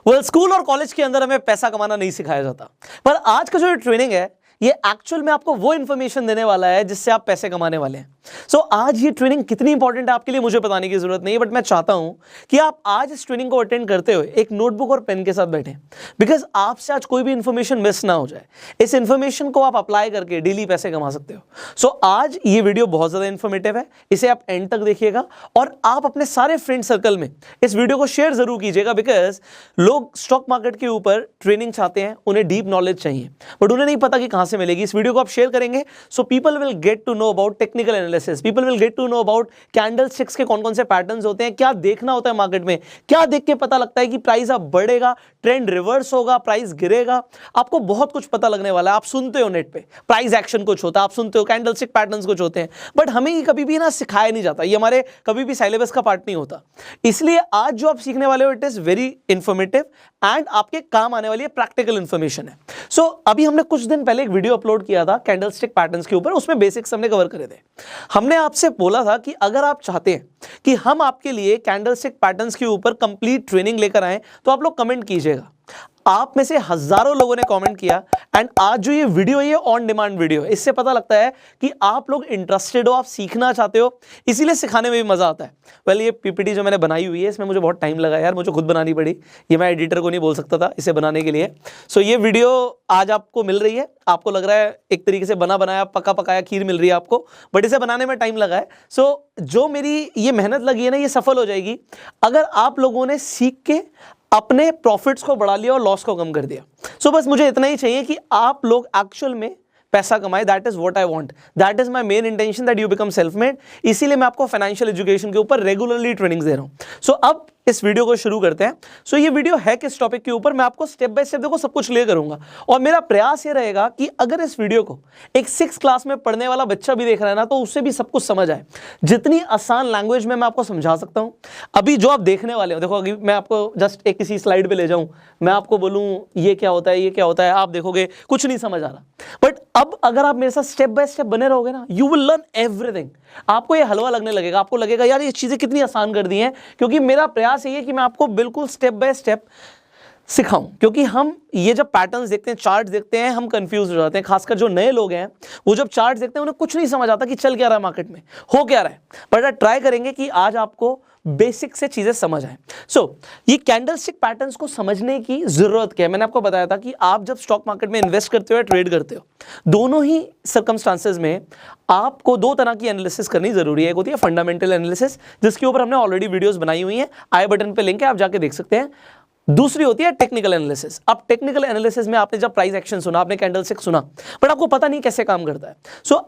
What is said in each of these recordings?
School और college के अंदर हमें पैसा कमाना नहीं सिखाया जाता, पर आज का जो ट्रेनिंग है ये एक्चुअल में आपको वो इन्फॉर्मेशन देने वाला है जिससे आप पैसे कमाने वाले हैं। आज ये ट्रेनिंग कितनी इंपॉर्टेंट है आपके लिए मुझे बताने की जरूरत नहीं है, बट मैं चाहता हूं कि आप आज इस ट्रेनिंग को अटेंड करते हुए एक नोटबुक और पेन के साथ बैठे, बिकॉज आपसे आज कोई भी इंफॉर्मेशन मिस ना हो जाए। इस इंफॉर्मेशन को आप अप्लाई करके डेली पैसे कमा सकते हो। आज ये वीडियो बहुत ज्यादा इंफॉर्मेटिव है, इसे आप एंड तक देखिएगा और आप अपने सारे फ्रेंड सर्कल में इस वीडियो को शेयर जरूर कीजिएगा, बिकॉज लोग स्टॉक मार्केट के ऊपर ट्रेनिंग चाहते हैं, उन्हें डीप नॉलेज चाहिए बट उन्हें नहीं पता कि कहां से मिलेगी। इस वीडियो को आप शेयर करेंगे so people will get to know about technical analysis, people will get to know about candlesticks के कौन कौन से पैटर्न्स होते हैं, क्या देखना होता है मार्केट में, क्या देख के पता लगता है कि प्राइस अब बढ़ेगा, ट्रेंड रिवर्स होगा, प्राइस गिरेगा। आपको बहुत कुछ पता लगने वाला है। आप सुनते हो नेट पे प्राइस एक्शन कुछ होता है, आप सुनते हो कैंडल स्टिक पैटर्न्स कुछ होते हैं, बट हमें ये कभी भी ना सिखाया नहीं जाता, ये हमारे कभी भी सिलेबस का पार्ट नहीं होता। इसलिए आज जो आप सीखने वाले हो it is very informative and आपके काम आने वाली प्रैक्टिकल इंफॉर्मेशन है। अभी हमने कुछ दिन पहले एक वीडियो अपलोड किया था कैंडलस्टिक पैटर्न्स के ऊपर, उसमें बेसिक्स हमने कवर करे थे। हमने आपसे बोला था कि अगर आप चाहते हैं कि हम आपके लिए कैंडलस्टिक पैटर्न्स के ऊपर कंप्लीट ट्रेनिंग लेकर आए तो आप लोग कमेंट कीजिएगा। आप में से हजारों लोगों ने कमेंट किया एंड आज जो ये वीडियो है ये ऑन डिमांड वीडियो है। इससे पता लगता है कि आप लोग इंटरेस्टेड हो, आप सीखना चाहते हो, इसीलिए सिखाने में भी मजा आता है। ये पीपीटी जो मैंने बनाई हुई है इसमें मुझे बहुत टाइम लगा यार, मुझे खुद बनानी पड़ी, ये मैं एडिटर को नहीं बोल सकता था इसे बनाने के लिए। ये वीडियो आज आपको मिल रही है, आपको लग रहा है एक तरीके से बना बनाया पका पकाया खीर मिल रही है आपको, बट इसे बनाने में टाइम लगा है। जो मेरी ये मेहनत लगी है ना ये सफल हो जाएगी अगर आप लोगों ने सीख के अपने प्रॉफिट्स को बढ़ा लिया और लॉस को कम कर दिया। बस मुझे इतना ही चाहिए कि आप लोग एक्चुअल में पैसा कमाए। That is what I want, that is my main intention that you become self made. इसीलिए मैं आपको फाइनेंशियल एजुकेशन के ऊपर रेगुलरली ट्रेनिंग्स दे रहा हूं। अब इस वीडियो को शुरू करते हैं। ये वीडियो है किस टॉपिक के ऊपर, मैं आपको स्टेप बाय स्टेप देखो सब कुछ क्लियर करूंगा और मेरा प्रयास ये रहेगा कि अगर इस वीडियो को एक 6th क्लास में पढ़ने वाला बच्चा भी देख रहा है ना तो उससे भी सब कुछ समझ आए। जितनी आसान लैंग्वेज में मैं आपको समझा सकता हूं। अभी जो आप देखने वाले हो, देखो अभी मैं आपको जस्ट एक किसी स्लाइड पे ले जाऊं, मैं आपको बोलूं ये क्या होता है, ये क्या होता है, आप देखोगे कुछ नहीं समझ आ रहा, बट अब अगर आप मेरे साथ स्टेप बाय स्टेप बने रहोगे ना यू विल लर्न एवरीथिंग। आपको ये हलवा लगने लगेगा, आपको लगेगा यार ये चीजें कितनी आसान कर दी हैं, क्योंकि मेरा प्रयास ये है कि मैं आपको बिल्कुल स्टेप बाय स्टेप सिखाऊं। क्योंकि हम ये जब पैटर्न्स देखते हैं, चार्ट देखते हैं, हम कंफ्यूज हो जाते हैं। खासकर जो नए लोग हैं वो जब चार्ट देखते हैं उन्हें कुछ नहीं समझ आता कि चल क्या रहा है मार्केट में, हो क्या रहा है। बट ट्राई करेंगे कि आज आपको बेसिक से चीजें समझ आए। ये कैंडलस्टिक पैटर्न्स को समझने की जरूरत क्या है, मैंने आपको बताया था कि आप जब स्टॉक मार्केट में इन्वेस्ट करते हो या ट्रेड करते हो, दोनों ही सर्कमस्टांसेस में आपको दो तरह की एनालिसिस करनी जरूरी है। एक होती है फंडामेंटल एनालिसिस, जिसके ऊपर हमने ऑलरेडी वीडियोस बनाई हुई हैं, आई बटन पे लिंक है, आप जाके देख सकते हैं। दूसरी होती है टेक्निकल एनालिसिस। अब टेक्निकल एनालिसिस में आपने जब प्राइस एक्शन सुना, आपने कैंडलस्टिक सुना, बट आपको पता नहीं कैसे काम करता है।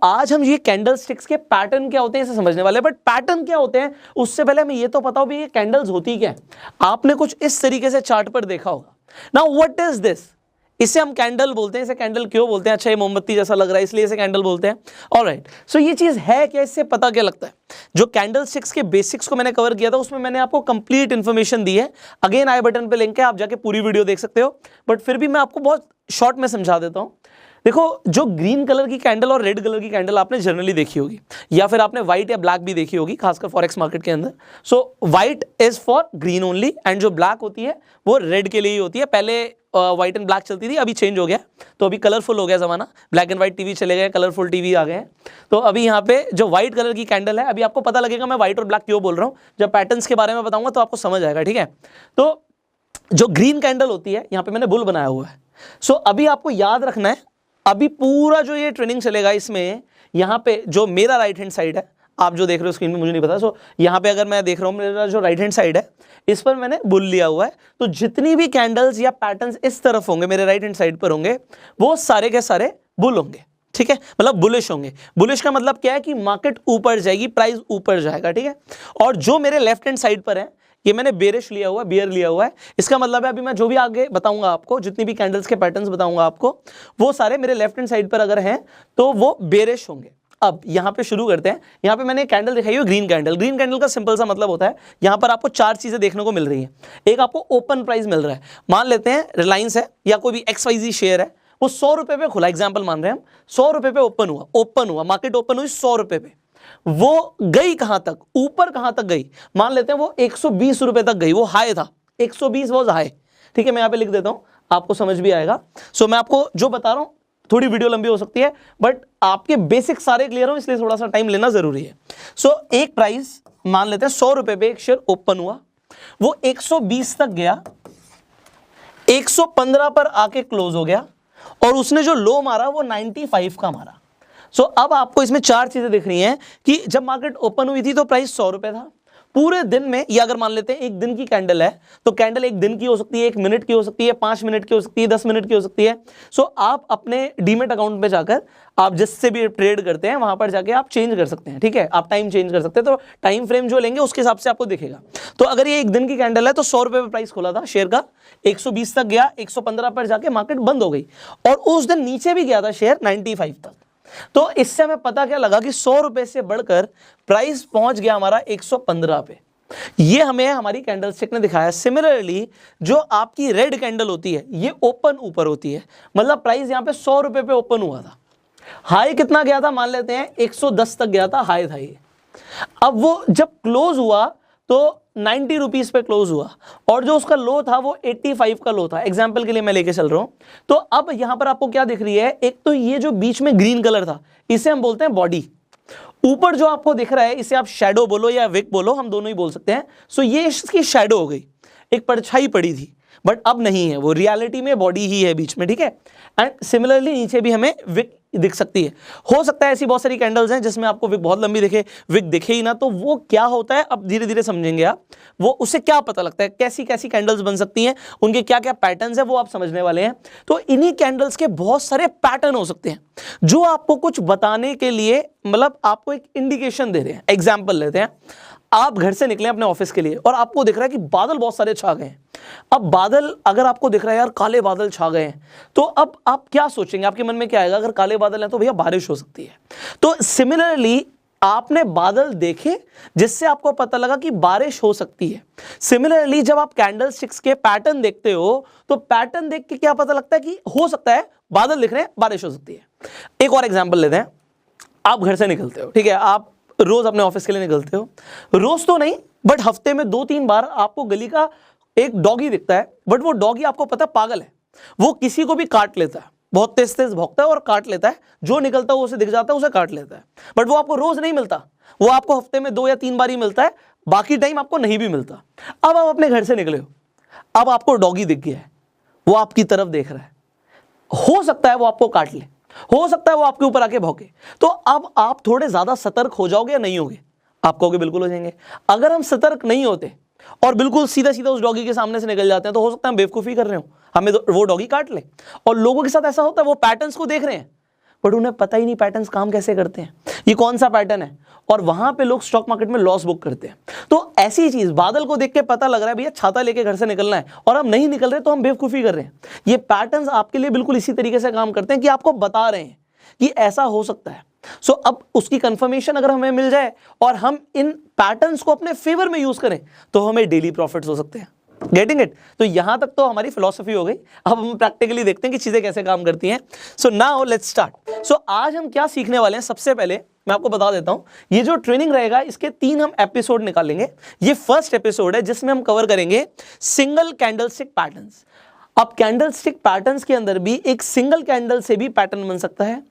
आज हम ये कैंडलस्टिक्स के पैटर्न क्या होते हैं इसे समझने वाले हैं। बट पैटर्न क्या होते हैं उससे पहले हमें ये तो पता हो भी ये कैंडल्स होती क्या है। आपने कुछ इस तरीके से चार्ट पर देखा होगा। नाउ व्हाट इज दिस, इसे हम कैंडल बोलते हैं। इसे कैंडल क्यों बोलते हैं? अच्छा ये मोमबत्ती जैसा लग रहा है इसलिए इसे कैंडल बोलते हैं। ऑलराइट, ये चीज है क्या, इससे पता क्या लगता है? जो कैंडल स्टिक्स के बेसिक्स को मैंने कवर किया था उसमें मैंने आपको कंप्लीट इंफॉर्मेशन दी है। अगेन आई बटन पे लिंक है, आप जाके पूरी वीडियो देख सकते हो, बट फिर भी मैं आपको बहुत शॉर्ट में समझा देता हूं। देखो, जो ग्रीन कलर की कैंडल और रेड कलर की कैंडल आपने जनरली देखी होगी, या फिर आपने व्हाइट या ब्लैक भी देखी होगी, खासकर फॉरेक्स मार्केट के अंदर। White is for green only and जो ब्लैक होती है वो रेड के लिए ही होती है। पहले व्हाइट एंड ब्लैक चलती थी, अभी चेंज हो गया, तो अभी कलरफुल हो गया जमाना, ब्लैक एंड व्हाइट टीवी चले गए, कलरफुल टीवी आ गए हैं। तो अभी यहाँ पे जो व्हाइट कलर की कैंडल है, अभी आपको पता लगेगा मैं व्हाइट और ब्लैक क्यों बोल रहा हूँ, जब पैटर्न्स के बारे में बताऊंगा तो आपको समझ आएगा, ठीक है। तो जो ग्रीन कैंडल होती है, यहाँ पे मैंने बुल बनाया हुआ है। अभी आपको याद रखना है, अभी पूरा जो ये ट्रेनिंग चलेगा इसमें यहाँ पे जो मेरा राइट हैंड साइड है, आप जो देख रहे हो स्क्रीन में मुझे नहीं पता, यहाँ पे अगर मैं देख रहा हूँ मेरा जो राइट हैंड साइड है इस पर मैंने बुल लिया हुआ है। तो जितनी भी कैंडल्स या पैटर्न्स इस तरफ होंगे, मेरे राइट हैंड साइड पर होंगे, वो सारे के सारे बुल होंगे, ठीक है, मतलब बुलिश होंगे। बुलिश का मतलब क्या है कि मार्केट ऊपर जाएगी, प्राइस ऊपर जाएगा, ठीक है। और जो मेरे लेफ्ट हैंड साइड पर है ये मैंने बेरिश लिया हुआ है, बियर लिया हुआ है। इसका मतलब है अभी मैं जो भी आगे बताऊंगा आपको, जितनी भी कैंडल्स के पैटर्न्स बताऊंगा आपको, वो सारे मेरे लेफ्ट हैंड साइड पर अगर हैं तो वो बेरिश होंगे। अब यहाँ पे शुरू करते हैं। यहाँ पे मैंने कैंडल दिखाई है ग्रीन कैंडल। ग्रीन कैंडल का सिंपल सा मतलब होता है, यहाँ पर आपको चार चीजें देखने को मिल रही है। एक, आपको ओपन प्राइस मिल रहा है, मान लेते हैं रिलायंस है या कोई भी XYZ शेयर है, वो 100 रुपए पे खुला, एग्जाम्पल मान रहे हैं हम, 100 रुपए पे ओपन हुआ, मार्केट ओपन हुई 100 रुपए पे। वो गई कहां तक, ऊपर कहां तक गई, मान लेते हैं वो 120 रुपए तक गई, वो हाई था, 120 वाज हाई, ठीक है, मैं यहाँ पे लिख देता हूँ, आपको समझ भी आएगा। सो मैं आपको जो बता रहा हूँ, थोड़ी वीडियो लंबी हो सकती है बट आपके बेसिक सारे क्लियर हो, इसलिए थोड़ा सा टाइम लेना जरूरी है। सो एक प्राइस मान लेते हैं 100 रुपए पे एक शेयर ओपन हुआ, वो 120 तक गया, 115 पर आके क्लोज हो गया और उसने जो लो मारा वो 95 का मारा। सो अब आपको इसमें चार चीजें दिख रही हैं कि जब मार्केट ओपन हुई थी तो प्राइस 100 रुपए था, पूरे दिन में, या अगर मान लेते हैं एक दिन की कैंडल है तो कैंडल एक दिन की हो सकती है, एक मिनट की हो सकती है, 5 मिनट की हो सकती है, 10 मिनट की हो सकती है। सो आप अपने डीमेट अकाउंट में जाकर आप जिससे भी ट्रेड करते हैं वहां पर जाके आप चेंज कर सकते हैं, ठीक है, आप टाइम चेंज कर सकते हैं, तो टाइम फ्रेम जो लेंगे उसके हिसाब से आपको दिखेगा। तो अगर ये एक दिन की कैंडल है तो 100 रुपए पे प्राइस खोला था शेयर का, 120 तक गया, 115 पर जाके मार्केट बंद हो गई और उस दिन नीचे भी गया था शेयर 95 तक। तो इससे हमें पता क्या लगा कि 100 रुपए से बढ़कर प्राइस पहुंच गया हमारा 115 पे। ये हमें हमारी कैंडलस्टिक ने दिखाया। सिमिलरली जो आपकी रेड कैंडल होती है ये ओपन ऊपर होती है, मतलब प्राइस यहां पे 100 रुपए पे ओपन हुआ था, हाई कितना गया था, मान लेते हैं 110 तक गया था, हाई था ये। अब वो जब क्लोज हुआ तो 90 रुपीज पे क्लोज हुआ और जो उसका लो था वो 85 का लो था, एग्जाम्पल के लिए मैं लेके चल रहा हूं। तो अब यहां पर आपको क्या दिख रही है, एक तो ये जो बीच में ग्रीन कलर था इसे हम बोलते हैं बॉडी, ऊपर जो आपको दिख रहा है इसे आप शैडो बोलो या विक बोलो, हम दोनों ही बोल सकते हैं। सो ये इसकी शैडो हो गई, एक परछाई पड़ी थी बट अब नहीं है, वो रियलिटी में बॉडी ही है बीच में, ठीक है। एंड सिमिलरली नीचे भी हमें विक दिख सकती है। हो सकता है ऐसी बहुत सारी कैंडल्स हैं जिसमें आपको विक बहुत लंबी दिखे, विक दिखे ही ना, तो वो क्या होता है अब धीरे धीरे समझेंगे आप, वो उससे क्या पता लगता है, कैसी कैसी कैंडल्स बन सकती हैं, उनके क्या क्या पैटर्न्स है वो आप समझने वाले हैं। तो इन्हीं कैंडल्स के बहुत सारे पैटर्न हो सकते हैं जो आपको कुछ बताने के लिए, मतलब आपको एक इंडिकेशन दे रहे हैं। एग्जाम्पल लेते हैं, आप घर से निकले अपने ऑफिस के लिए और आपको दिख रहा है कि बादल बहुत सारे छा गए हैं। अब बादल अगर आपको दिख रहा है यार काले बादल छा गए हैं, तो अब आप क्या सोचेंगे, आपके मन में क्या आएगा, अगर काले बादल हैं तो भैया बारिश हो सकती है। तो सिमिलरली आपने बादल देखे जिससे आपको पता लगा कि बारिश हो सकती है। सिमिलरली जब आप कैंडलस्टिक्स के पैटर्न देखते हो तो पैटर्न देख के क्या पता लगता है कि हो सकता है बादल दिख रहे हैं, बारिश हो सकती है। एक और एग्जाम्पल लेते हैं, आप घर से निकलते हो, ठीक है, आप रोज अपने ऑफिस के लिए निकलते हो, रोज तो नहीं बट हफ्ते में 2-3 बार आपको गली का एक डॉगी दिखता है, बट वो डॉगी आपको पता है पागल है, वो किसी को भी काट लेता है, बहुत तेज तेज भौंकता है और काट लेता है, जो निकलता है वो उसे दिख जाता है, उसे काट लेता है, बट वो आपको रोज नहीं मिलता, वो आपको हफ्ते में 2 या 3 बार ही मिलता है, बाकी टाइम आपको नहीं भी मिलता। अब आप अपने घर से निकले हो, अब आपको डॉगी दिख गया है, वो आपकी तरफ देख रहा है, हो सकता है वो आपको काट ले, हो सकता है वो आपके ऊपर आके भौंके, तो अब आप थोड़े ज्यादा सतर्क हो जाओगे या नहीं होगे, आप कहोगे बिल्कुल हो जाएंगे। अगर हम सतर्क नहीं होते और बिल्कुल सीधा सीधा उस डॉगी के सामने से निकल जाते हैं तो हो सकता है हम बेवकूफी कर रहे हो, हमें वो डॉगी काट ले। और लोगों के साथ ऐसा होता है, वो पैटर्न्स को देख रहे हैं बट उन्हें पता ही नहीं पैटर्न्स काम कैसे करते हैं, ये कौन सा पैटर्न है, और वहां पे लोग स्टॉक मार्केट में लॉस बुक करते हैं। तो ऐसी चीज, बादल को देख के पता लग रहा है भैया छाता लेके घर से निकलना है और हम नहीं निकल रहे तो हम बेवकूफी कर रहे हैं। ये पैटर्न्स आपके लिए बिल्कुल इसी तरीके से काम करते हैं कि आपको बता रहे हैं कि ऐसा हो सकता है। सो अब उसकी कंफर्मेशन अगर हमें मिल जाए और हम इन पैटर्न्स को अपने फेवर में यूज करें तो हमें डेली प्रॉफिट्स हो सकते हैं। Getting it? तो यहां तक तो हमारी फिलॉसफी हो गई, अब हम प्रैक्टिकली देखते हैं कि चीजें कैसे काम करती हैं। So now let's start. So आज हम क्या सीखने वाले हैं, सबसे पहले मैं आपको बता देता हूं, ये जो ट्रेनिंग रहेगा इसके 3 हम एपिसोड निकालेंगे। ये फर्स्ट एपिसोड है जिसमें हम कवर करेंगे सिंगल कैंडलस्टिक पैटर्न्स। अब कैंडलस्टिक पैटर्न्स के अंदर भी एक सिंगल कैंडल से भी पैटर्न बन सकता है,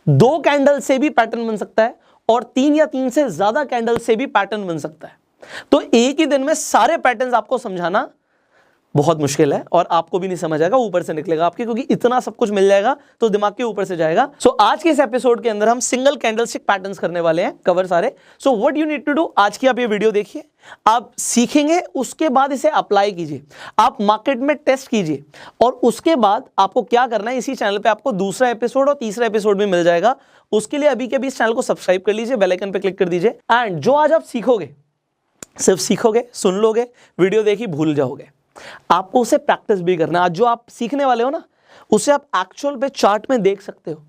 2 कैंडल से भी पैटर्न बन सकता है और 3 या 3 से ज्यादा कैंडल से भी पैटर्न बन सकता है। तो एक ही दिन में सारे पैटर्न्स आपको समझाना बहुत मुश्किल है और आपको भी नहीं समझ आएगा, ऊपर से निकलेगा आपके, क्योंकि इतना सब कुछ मिल जाएगा तो दिमाग के ऊपर से जाएगा। सो आज के इस एपिसोड के अंदर हम सिंगल कैंडलस्टिक पैटर्न्स करने वाले हैं कवर सारे। So what you need to do, आज की आप ये वीडियो देखिए, आप सीखेंगे, उसके बाद इसे अप्लाई कीजिए, आप मार्केट में टेस्ट कीजिए और उसके बाद आपको क्या करना है, इसी चैनल पे आपको दूसरा एपिसोड और तीसरा एपिसोड भी मिल जाएगा। उसके लिए अभी के अभी इस चैनल को सब्सक्राइब कर लीजिए, बेल आइकन पे क्लिक कर दीजिए। एंड जो आज आप सीखोगे, सिर्फ सीखोगे, सुन लोगे, वीडियो देखी भूल जाओगे, आपको उसे प्रैक्टिस भी करना है। आज जो आप सीखने वाले हो ना, उसे आप एक्चुअल पे चार्ट में देख सकते हो,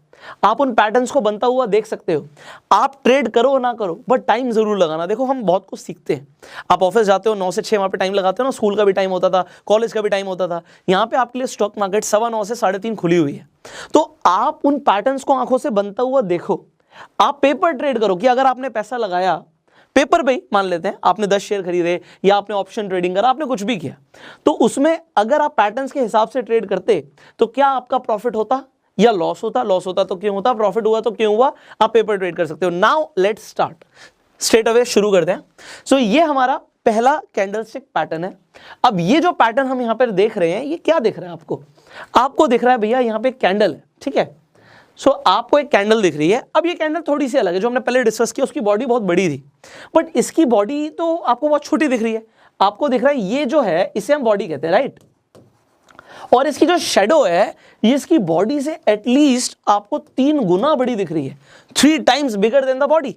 आप उन पैटर्न्स को बनता हुआ देख सकते हो। आप ट्रेड करो ना करो बट टाइम जरूर लगाना। देखो हम बहुत कुछ सीखते हैं, आप ऑफिस जाते हो 9 से 6 वहां पे टाइम लगाते हो ना, स्कूल का भी टाइम होता था, कॉलेज का भी टाइम होता था, यहाँ पे आपके लिए स्टॉक मार्केट 9:15 से 3:30 खुली हुई है। तो आप उन पैटर्न्स को आंखों से बनता हुआ देखो, आप पेपर ट्रेड करो कि अगर आपने पैसा लगाया, पेपर पे ही मान लेते हैं आपने 10 शेयर खरीदे या आपने ऑप्शन ट्रेडिंग करा, आपने कुछ भी किया, तो उसमें अगर आप पैटर्न्स के हिसाब से ट्रेड करते तो क्या आपका प्रॉफिट होता या लॉस होता? लॉस होता तो क्यों होता? प्रॉफिट हुआ तो क्यों हुआ? आप पेपर ट्रेड कर सकते हो। Now let's start, straight away शुरू करते हैं। सो ये हमारा पहला कैंडलस्टिक पैटर्न है। अब ये जो पैटर्न हम यहां पर देख रहे हैं, ये क्या दिख रहा है आपको? आपको दिख रहा है भैया यहां पे कैंडल है, ठीक है। सो आपको एक कैंडल दिख रही है। अब ये कैंडल थोड़ी सी अलग है, जो हमने पहले डिस्कस किया उसकी बॉडी बहुत बड़ी थी, बट इसकी बॉडी तो आपको बहुत छोटी दिख रही है। आपको दिख रहा है ये जो है इसे हम बॉडी कहते हैं, राइट। और इसकी जो शेडो है ये इसकी बॉडी से एटलीस्ट आपको 3 गुना बड़ी दिख रही है, 3 times bigger than the body.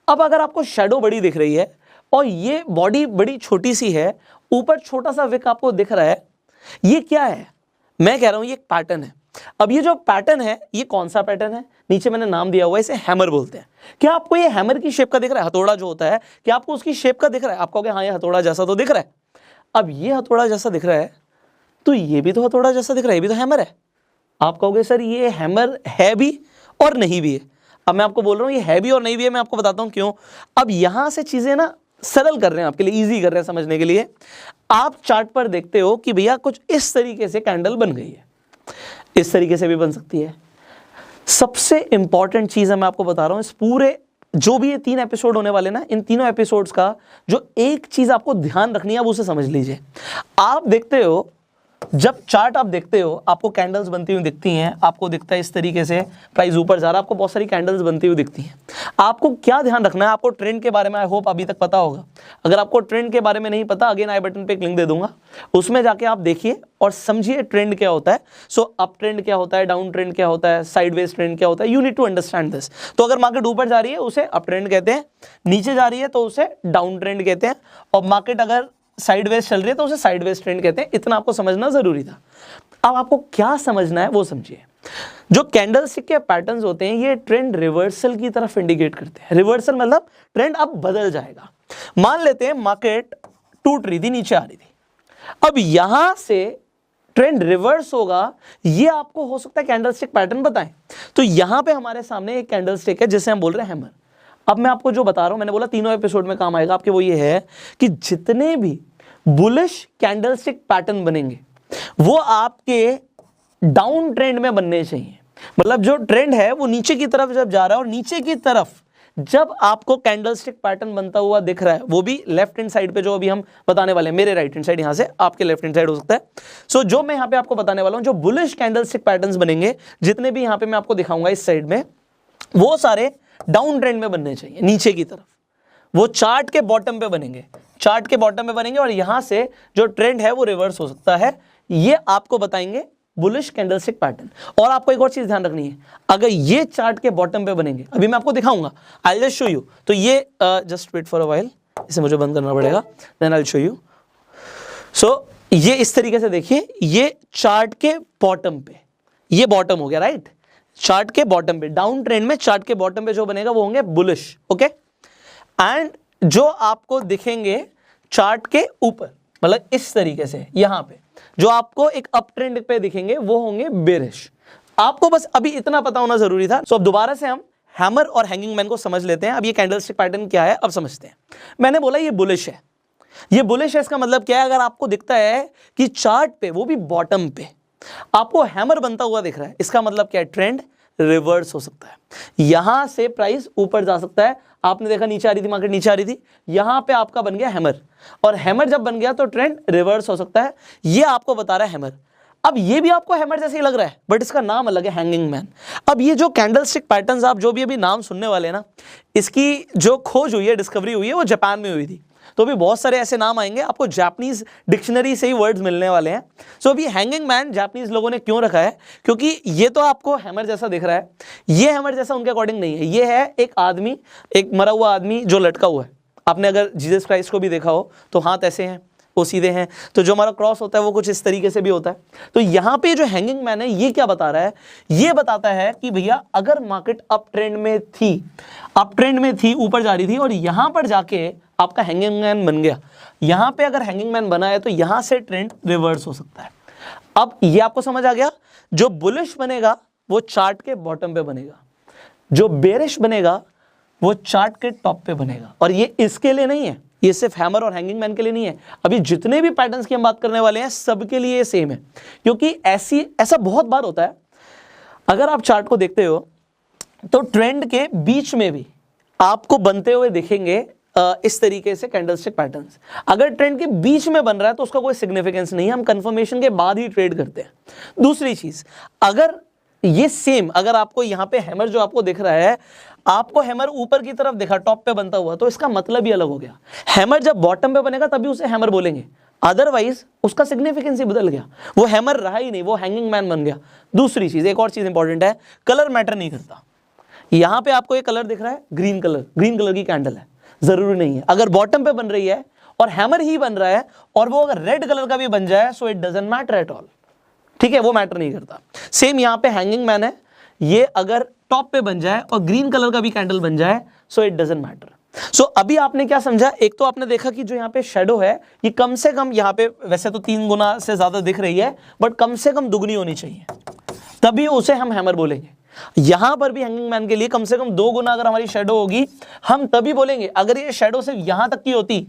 अब अगर आपको शेडो बड़ी दिख रही है और ये बॉडी बड़ी छोटी सी है, ऊपर छोटा सा विक आपको दिख रहा है, ये क्या है? मैं कह रहा हूं ये एक पैटर्न है। अब ये जो पैटर्न है ये कौन सा पैटर्न है? नीचे मैंने नाम दिया हुआ है, इसे हैमर बोलते हैं। क्या आपको ये हैमर की शेप का दिख रहा है? हथौड़ा जो होता है, क्या आपको उसकी शेप का दिख रहा है? आप कहोगे हाँ ये हथौड़ा जैसा तो दिख रहा है। अब ये हथौड़ा जैसा दिख रहा है तो ये भी तो हथौड़ा जैसा दिख रहा है, ये भी तो हैमर है। आप कहोगे सर ये हैमर है भी और नहीं भी है। अब मैं आपको बोल रहा हूँ ये है भी और नहीं भी है, मैं आपको बताता हूँ क्यों। अब यहां से चीजें ना सरल कर रहे हैं आपके लिए, इजी कर रहे हैं समझने के लिए। आप चार्ट पर देखते हो कि भैया कुछ इस तरीके से कैंडल बन गई है, इस तरीके से भी बन सकती है। सबसे इंपॉर्टेंट चीज है मैं आपको बता रहा हूं, इस पूरे जो भी ये 3 एपिसोड होने वाले ना, इन तीनों एपिसोड्स का जो एक चीज आपको ध्यान रखनी है, आप उसे समझ लीजिए। आप देखते हो जब चार्ट आप देखते हो आपको कैंडल्स बनती हुई दिखती हैं, आपको दिखता है इस तरीके से प्राइस ऊपर जा रहा है, आपको बहुत सारी कैंडल्स बनती हुई दिखती हैं। आपको क्या ध्यान रखना है? आपको ट्रेंड के बारे में आई होप अभी तक पता होगा। अगर आपको ट्रेंड के बारे में नहीं पता, अगेन आई बटन पे एक लिंक दे दूंगा, उसमें जाके आप देखिए और समझिए ट्रेंड क्या होता है। सो अप ट्रेंड क्या होता है, डाउन ट्रेंड क्या होता है, साइडवेज ट्रेंड क्या होता है, you need to understand this. तो अगर मार्केट ऊपर जा रही है उसे अप ट्रेंड कहते हैं, नीचे जा रही है तो उसे डाउन ट्रेंड कहते हैं, और मार्केट अगर साइडवेज चल रही है तो उसे साइडवेज ट्रेंड कहते हैं। इतना आपको समझना जरूरी था। अब आपको क्या समझना है वो समझिए। जो कैंडलस्टिक के पैटर्न्स होते हैं ये ट्रेंड रिवर्सल की तरफ इंडिकेट करते हैं। रिवर्सल मतलब ट्रेंड अब बदल जाएगा। मान लेते हैं मार्केट टूट रही थी, नीचे आ रही थी, अब यहां से ट्रेंड रिवर्स होगा, ये आपको हो सकता है कैंडलस्टिक पैटर्न बताएं। तो यहां पे हमारे सामने एक कैंडलस्टिक है जिसे हम बोल रहे हैं हैमर। अब मैं आपको जो बता रहा हूं, मैंने बोला तीनों एपिसोड में काम आएगा आपके, वो ये है कि जितने भी बुलिश कैंडलस्टिक पैटर्न बनेंगे वो आपके डाउन ट्रेंड में बनने चाहिए। मतलब जो ट्रेंड है वो नीचे की तरफ जब जा रहा है और नीचे की तरफ जब आपको कैंडलस्टिक पैटर्न बनता हुआ दिख रहा है, वो भी लेफ्ट हैंड साइड पे जो अभी हम बताने वाले हैं, मेरे राइट हैंड साइड, यहां से आपके लेफ्ट हैंड साइड हो सकता है। सो जो मैं यहां पे आपको बताने वाला हूं, जो बुलिश कैंडलस्टिक पैटर्न्स बनेंगे जितने भी यहां पे मैं आपको दिखाऊंगा इस साइड में, वो सारे डाउन ट्रेंड में बनने चाहिए, नीचे की तरफ। वो चार्ट के बॉटम पे बनेंगे, चार्ट के बॉटम पे बनेंगे, और यहां से जो ट्रेंड है वो रिवर्स हो सकता है। ये आपको बताएंगे बुलिश कैंडलस्टिक पैटर्न। और आपको एक और चीज ध्यान रखनी है, अगर ये चार्ट के बॉटम पे बनेंगे, अभी मैं आपको दिखाऊंगा, आई जस्ट शो यू। तो ये just wait for a while, इसे मुझे बंद करना पड़ेगा, then I will show you. So ये इस तरीके से देखिए, ये चार्ट के बॉटम पे, ये बॉटम हो गया, राइट। चार्ट के बॉटम पे, डाउन ट्रेंड में चार्ट के बॉटम पे जो बनेगा वो होंगे बुलिश, ओके। एंड जो आपको दिखेंगे चार्ट के ऊपर, मतलब इस तरीके से यहां पे जो आपको एक अप ट्रेंड पे दिखेंगे वो होंगे बेरिश। आपको बस अभी इतना पता होना जरूरी था। सो अब दोबारा से हम हैमर और हैंगिंग मैन को समझ लेते हैं। अब ये कैंडलस्टिक पैटर्न क्या है अब समझते हैं। मैंने बोला ये बुलिश है, ये बुलिश है, इसका मतलब क्या है? अगर आपको दिखता है कि चार्ट पे, वो भी बॉटम पे, आपको हैमर बनता हुआ दिख रहा है, इसका मतलब क्या है? ट्रेंड रिवर्स हो सकता है, यहां से प्राइस ऊपर जा सकता है। आपने देखा नीचे आ रही थी मार्केट, नीचे आ रही थी, यहां पे आपका बन गया हैमर, और हैमर जब बन गया तो ट्रेंड रिवर्स हो सकता है। ये आपको बता रहा है हैमर। अब ये भी आपको हैमर जैसे ही लग रहा है, बट इसका नाम अलग है, हैंगिंग मैन। अब ये जो कैंडलस्टिक पैटर्न्स आप जो भी अभी नाम सुनने वाले हैं ना, इसकी जो खोज हुई है, डिस्कवरी हुई है, वो जापान में हुई थी। तो भी बहुत सारे ऐसे नाम आएंगे, आपको जापानीज डिक्शनरी से ही वर्ड्स मिलने वाले हैं। सो अभी हैंगिंग मैन जापानीज लोगों ने क्यों रखा है? क्योंकि ये तो आपको हैमर जैसा दिख रहा है, ये हैमर जैसा उनके अकॉर्डिंग नहीं है। ये है एक आदमी, एक मरा हुआ आदमी जो लटका हुआ है। आपने अगर जीसस क्राइस्ट को भी देखा हो तो हाथ ऐसे हैं, वो सीधे हैं, तो जो हमारा क्रॉस होता है वो कुछ इस तरीके से भी होता है। तो यहाँ पे जो हैंगिंग मैन है ये क्या बता रहा है? ये बताता है कि भैया अगर मार्केट अप ट्रेंड में थी, अप ट्रेंड में थी, ऊपर जा रही थी, और यहाँ पर जाके आपका हैंगिंग मैन बन गया, यहाँ पे अगर हैंगिंग मैन बना है तो यहाँ से ट्रेंड रिवर्स हो सकता है। अब ये आपको समझ आ गया, जो बुलिश बनेगा वो चार्ट के बॉटम पे बनेगा, जो बेरिश बनेगा वो चार्ट के टॉप पे बनेगा। और ये इसके लिए नहीं है, ये सिर्फ हैमर और हैंगिंग मैन के लिए नहीं है, अभी जितने भी पैटर्न्स की हम बात करने वाले हैं सबके लिए सेम है। क्योंकि ऐसा बहुत बार होता है, अगर आप चार्ट को देखते हो तो ट्रेंड के बीच में भी आपको बनते हुए दिखेंगे इस तरीके से कैंडलस्टिक पैटर्न्स। अगर ट्रेंड के बीच में बन रहा है तो उसका कोई सिग्निफिकेंस नहीं है, हम कंफर्मेशन के बाद ही ट्रेड करते हैं। दूसरी चीज, अगर ये सेम, अगर आपको यहां पे हैमर जो आपको दिख रहा है, आपको हैमर ऊपर की तरफ दिखा टॉप पे बनता हुआ, तो इसका मतलब ही अलग हो गया। हैमर जब बॉटम पे बनेगा तभी उसे हैमर बोलेंगे, अदरवाइज उसका सिग्निफिकेंस ही बदल गया, वो हैमर रहा ही नहीं, वो हैंगिंग मैन बन गया। दूसरी चीज, एक और चीज इंपॉर्टेंट है, कलर मैटर नहीं करता। यहां पे आपको ये कलर दिख रहा है ग्रीन कलर की कैंडल है, जरूरी नहीं है। अगर बॉटम पे बन रही है और हैमर ही बन रहा है और वो अगर रेड कलर का भी बन जाए, so it doesn't matter at all, ठीक है, वो मैटर नहीं करता। सेम यहां पे हैंगिंग मैन है, ये अगर टॉप पे बन जाए और ग्रीन कलर का भी कैंडल बन जाए, सो इट डजंट मैटर। सो अभी आपने क्या समझा, एक तो आपने देखा कि जो यहाँ पे शेडो है ये कम से कम यहाँ पे वैसे तो 3 गुना से ज्यादा दिख रही है, बट कम से कम दुगनी होनी चाहिए, तभी उसे हम हैमर बोलेंगे। यहां पर भी हैंगिंग मैन के लिए कम से कम 2 गुना अगर हमारी शेडो होगी, हम तभी बोलेंगे। अगर ये शेडो सिर्फ यहां तक की होती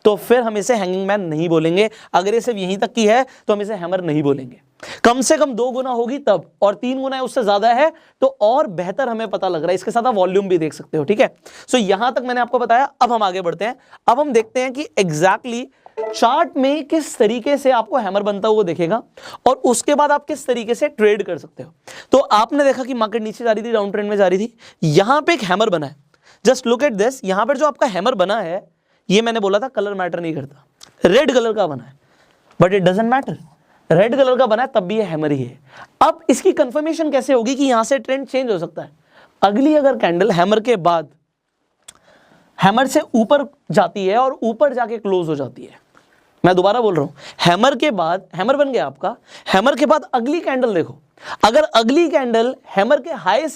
तो फिर हम इसे हैंगिंग मैन नहीं बोलेंगे, अगर ये सिर्फ यहीं तक की है तो हम इसे हैमर नहीं बोलेंगे। कम से कम 2 गुना होगी तब, और 3 गुना उससे ज्यादा है तो और बेहतर हमें पता लग रहा है। इसके साथ आप वॉल्यूम भी देख सकते हो, ठीक है। सो यहां तक मैंने आपको बताया। अब हम आगे बढ़ते हैं, अब हम देखते हैं कि एग्जैक्टली चार्ट में किस तरीके से आपको हैमर बनता हुआ दिखेगा और उसके बाद आप किस तरीके से ट्रेड कर सकते हो। तो आपने देखा कि मार्केट नीचे जा रही थी, डाउन ट्रेंड में जा रही थी, यहां पे एक हैमर बना है। जस्ट लुक एट दिस, यहां पर जो आपका हैमर बना है, ये मैंने बोला था कलर मैटर नहीं करता, रेड कलर का बना है, but it doesn't matter, red colour का बना है तब भी ये हैमर ही है। अब इसकी कंफर्मेशन कैसे होगी कि यहां से ट्रेंड चेंज हो सकता है। अगली अगर कैंडल हैमर के बाद हैमर से ऊपर जाती है और ऊपर जाके क्लोज हो जाती है, मैं दोबारा बोल रहा हूं, हैमर के बाद, हैमर बन गया आपका, हैमर के बाद अगली कैंडल देखो, अगर अगली कैंडल हैमर के हाई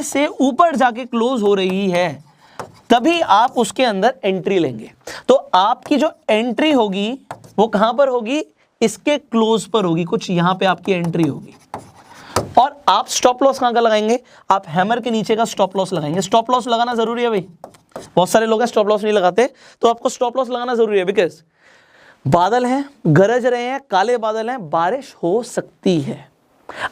से ऊपर जाके क्लोज हो रही है, तभी आप उसके अंदर एंट्री लेंगे। तो आपकी जो एंट्री होगी वो कहां पर होगी, इसके क्लोज पर होगी, कुछ यहां पे आपकी एंट्री होगी। और आप स्टॉप लॉस कहां का लगाएंगे, आप हैमर के नीचे का स्टॉप लॉस लगाएंगे। स्टॉप लॉस लगाना जरूरी है भाई, बहुत सारे लोग स्टॉप लॉस नहीं लगाते, तो आपको स्टॉप लॉस लगाना जरूरी है। बिकॉज बादल हैं, गरज रहे हैं, काले बादल हैं, बारिश हो सकती है,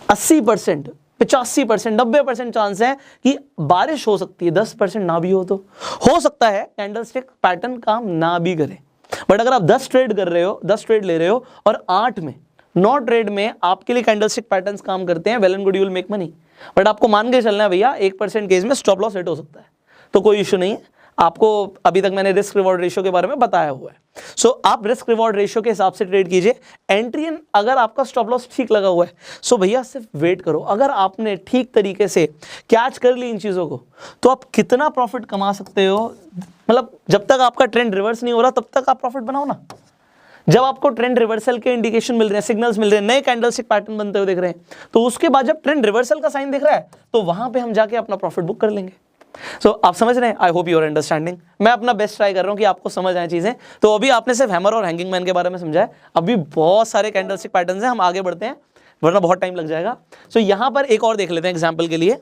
80%, 85%, 90% चांस है कि बारिश हो सकती है, 10% ना भी हो सकता है कैंडलस्टिक पैटर्न काम ना भी करे। बट अगर आप 10 ट्रेड कर रहे हो, 10 ट्रेड ले रहे हो और 9 ट्रेड में आपके लिए कैंडलस्टिक पैटर्न्स काम करते हैं, well and good, you will make money. But आपको मान के चलना है भैया 1% केस में स्टॉप लॉस हिट हो सकता है, तो कोई इशू नहीं है। आपको अभी तक मैंने रिस्क रिवॉर्ड रेशियो के बारे में बताया हुआ है। सो आप रिस्क रिवॉर्ड रेशियो के हिसाब से ट्रेड कीजिए। एंट्री इन, अगर आपका स्टॉप लॉस ठीक लगा हुआ है, सो भैया सिर्फ वेट करो। अगर आपने ठीक तरीके से कैच कर ली इन चीज़ों को, तो आप कितना प्रॉफिट कमा सकते हो, मतलब जब तक आपका ट्रेंड रिवर्स नहीं हो रहा तब तक आप प्रॉफिट बनाओ ना। जब आपको ट्रेंड रिवर्सल के इंडिकेशन मिल रहे हैं, सिग्नल्स मिल रहे हैं, नए कैंडलस्टिक पैटर्न बनते हुए दिख रहे हैं, तो उसके बाद जब ट्रेंड रिवर्सल का साइन दिख रहा है, तो वहां पे हम जाके अपना प्रॉफिट बुक कर लेंगे। सो आप समझ रहे हैं, I hope you are understanding. मैं अपना बेस्ट ट्राई कर रहा हूं कि आपको समझ आए चीजें। तो अभी आपने सिर्फ हैमर और हैंगिंग मैन के बारे में समझा है, अभी बहुत सारे कैंडलस्टिक पैटर्न्स हैं, हम आगे बढ़ते हैं वरना बहुत टाइम लग जाएगा। सो यहां पर एक और देख लेते हैं एग्जाम्पल के लिए।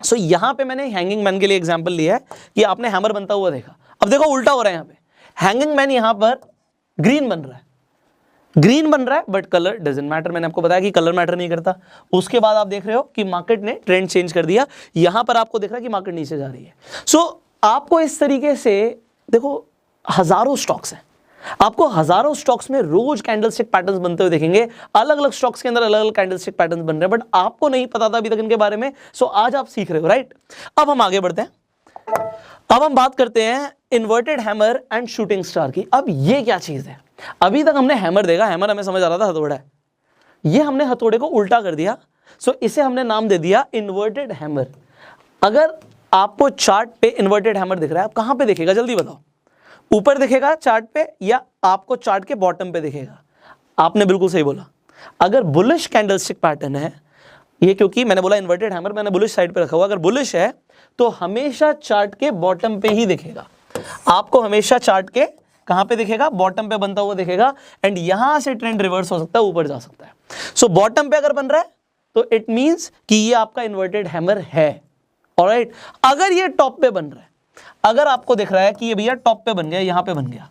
सो यहां पे मैंने हैंगिंग मैन के लिए एग्जाम्पल लिया है कि आपने हैमर बनता हुआ देखा, अब देखो उल्टा हो रहा है। यहाँ पे हैंगिंग मैन यहां पर ग्रीन बन रहा है, बट कलर डजंट मैटर। मैंने आपको बताया कि कलर मैटर नहीं करता। उसके बाद आप देख रहे हो कि मार्केट ने ट्रेंड चेंज कर दिया, यहां पर आपको दिख रहा है कि मार्केट नीचे जा रही है। सो आपको इस तरीके से देखो, हजारों स्टॉक्स हैं, आपको हजारों स्टॉक्स में रोज कैंडलस्टिक पैटर्न्स बनते हुए देखेंगे। अलग अलग स्टॉक्स के अंदर अलग अलग कैंडलस्टिक पैटर्न्स बन रहे हैं, बट आपको नहीं पता था अभी तक इनके बारे में। सो आज आप सीख रहे हो, राइट। अब हम आगे बढ़ते हैं, अब हम बात करते हैं inverted hammer and shooting star की। अब ये क्या चीज है, अभी तक हमने हैमर देखा, हैमर हमें समझ आ रहा था हथौड़ा है, ये हमने हथौड़े को उल्टा कर दिया। सो इसे हमने नाम दे दिया इन्वर्टेड हैमर। अगर आपको चार्ट पे इन्वर्टेड हैमर दिख रहा है, आप कहां पे दिखेगा जल्दी बताओ, ऊपर दिखेगा चार्ट पे या आपको चार्ट के बॉटम पे दिखेगा? आपने बिल्कुल सही बोला। अगर बुलिश कैंडलस्टिक पैटर्न है ये, क्योंकि मैंने बोला इन्वर्टेड हैमर, मैंने बुलिश साइड पे रखा हुआ, अगर बुलिश है तो हमेशा चार्ट के बॉटम पे ही दिखेगा। आपको हमेशा चार्ट के कहां पे दिखेगा, बॉटम पे बनता हुआ दिखेगा। एंड यहां से ट्रेंड रिवर्स हो सकता है, ऊपर जा सकता है। सो बॉटम पे अगर बन रहा है तो इट मींस कि ये आपका इन्वर्टेड हैमर है। ऑलराइट, अगर ये टॉप पे बन रहा है, अगर आपको दिख रहा है कि ये भैया टॉप पे बन गया, यहां पे बन गया,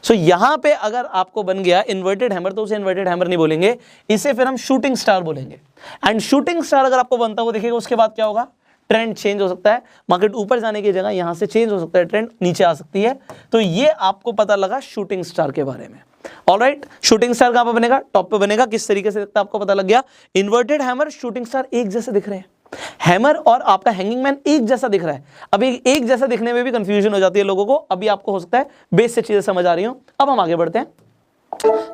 सो यहां पे अगर आपको बन गया इन्वर्टेड हैमर, तो उसे इन्वर्टेड हैमर नहीं बोलेंगे, इसे फिर हम शूटिंग स्टार बोलेंगे। एंड शूटिंग स्टार अगर आपको बनता हुआ दिखेगा, उसके बाद क्या होगा, ट्रेंड चेंज हो सकता है, मार्केट ऊपर जाने की जगह यहां से चेंज हो सकता है, ट्रेंड नीचे आ सकती है। तो ये आपको पता लगा शूटिंग स्टार के बारे में। ऑलराइट, शूटिंग स्टार कहां पे बनेगा, टॉप पे बनेगा। किस तरीके से दिखता है आपको पता लग गया। इन्वर्टेड हैमर, शूटिंग स्टार एक जैसे दिख रहे हैं, हैमर और आपका हैंगिंग मैन एक जैसा दिख रहा है। अभी एक जैसा दिखने में भी कंफ्यूजन हो जाती है लोगों को, अभी आपको हो सकता है बेस से चीजें समझ आ रही हो। अब हम आगे बढ़ते हैं,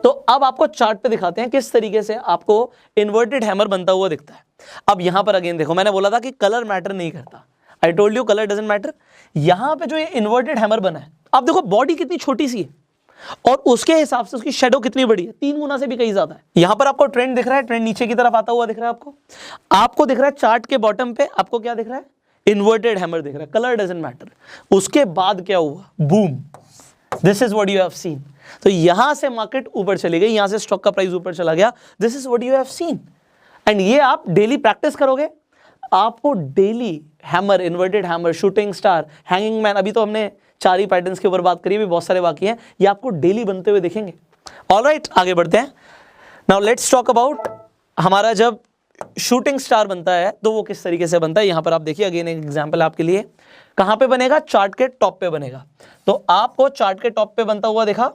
तो अब आपको चार्ट पे दिखाते हैं किस तरीके से आपको इन्वर्टेड हैमर बनता हुआ दिखता है। अब यहां पर अगेन देखो, मैंने बोला था कि कलर मैटर नहीं करता, I told you colour doesn't matter. यहां पे जो ये इन्वर्टेड हैमर बना है, आप देखो बॉडी कितनी छोटी सी है और उसके हिसाब से उसकी शेडो कितनी बड़ी है, 3 गुना से भी कहीं ज्यादा है। यहां पर आपको ट्रेंड दिख रहा है, ट्रेंड नीचे की तरफ आता हुआ दिख रहा है आपको दिख रहा है चार्ट के बॉटम पे, आपको क्या दिख रहा है, इन्वर्टेड हैमर दिख रहा है, कलर डजंट मैटर। उसके बाद क्या हुआ, boom, this is what you have seen. तो यहां से मार्केट ऊपर चली गई, यहां से स्टॉक का प्राइस ऊपर चला गया, this is what you have seen. And ये आप डेली प्रैक्टिस करोगे, आपको daily hammer, inverted hammer, shooting star, hanging man, अभी तो हमने 4 ही पैटर्न्स के ऊपर बात करी, भी बहुत सारे बाकी हैं, ये आपको डेली बनते हुए दिखेंगे। ऑलराइट, आगे बढ़ते हैं। नाउ लेट्स टॉक अबाउट हमारा जब शूटिंग स्टार बनता है तो वो किस तरीके से बनता है। यहां पर आप देखिए, अगेन एक एग्जांपल आपके लिए, कहां पे बनेगा, चार्ट के टॉप पे बनेगा। तो आपको चार्ट के टॉप पे बनता हुआ देखा,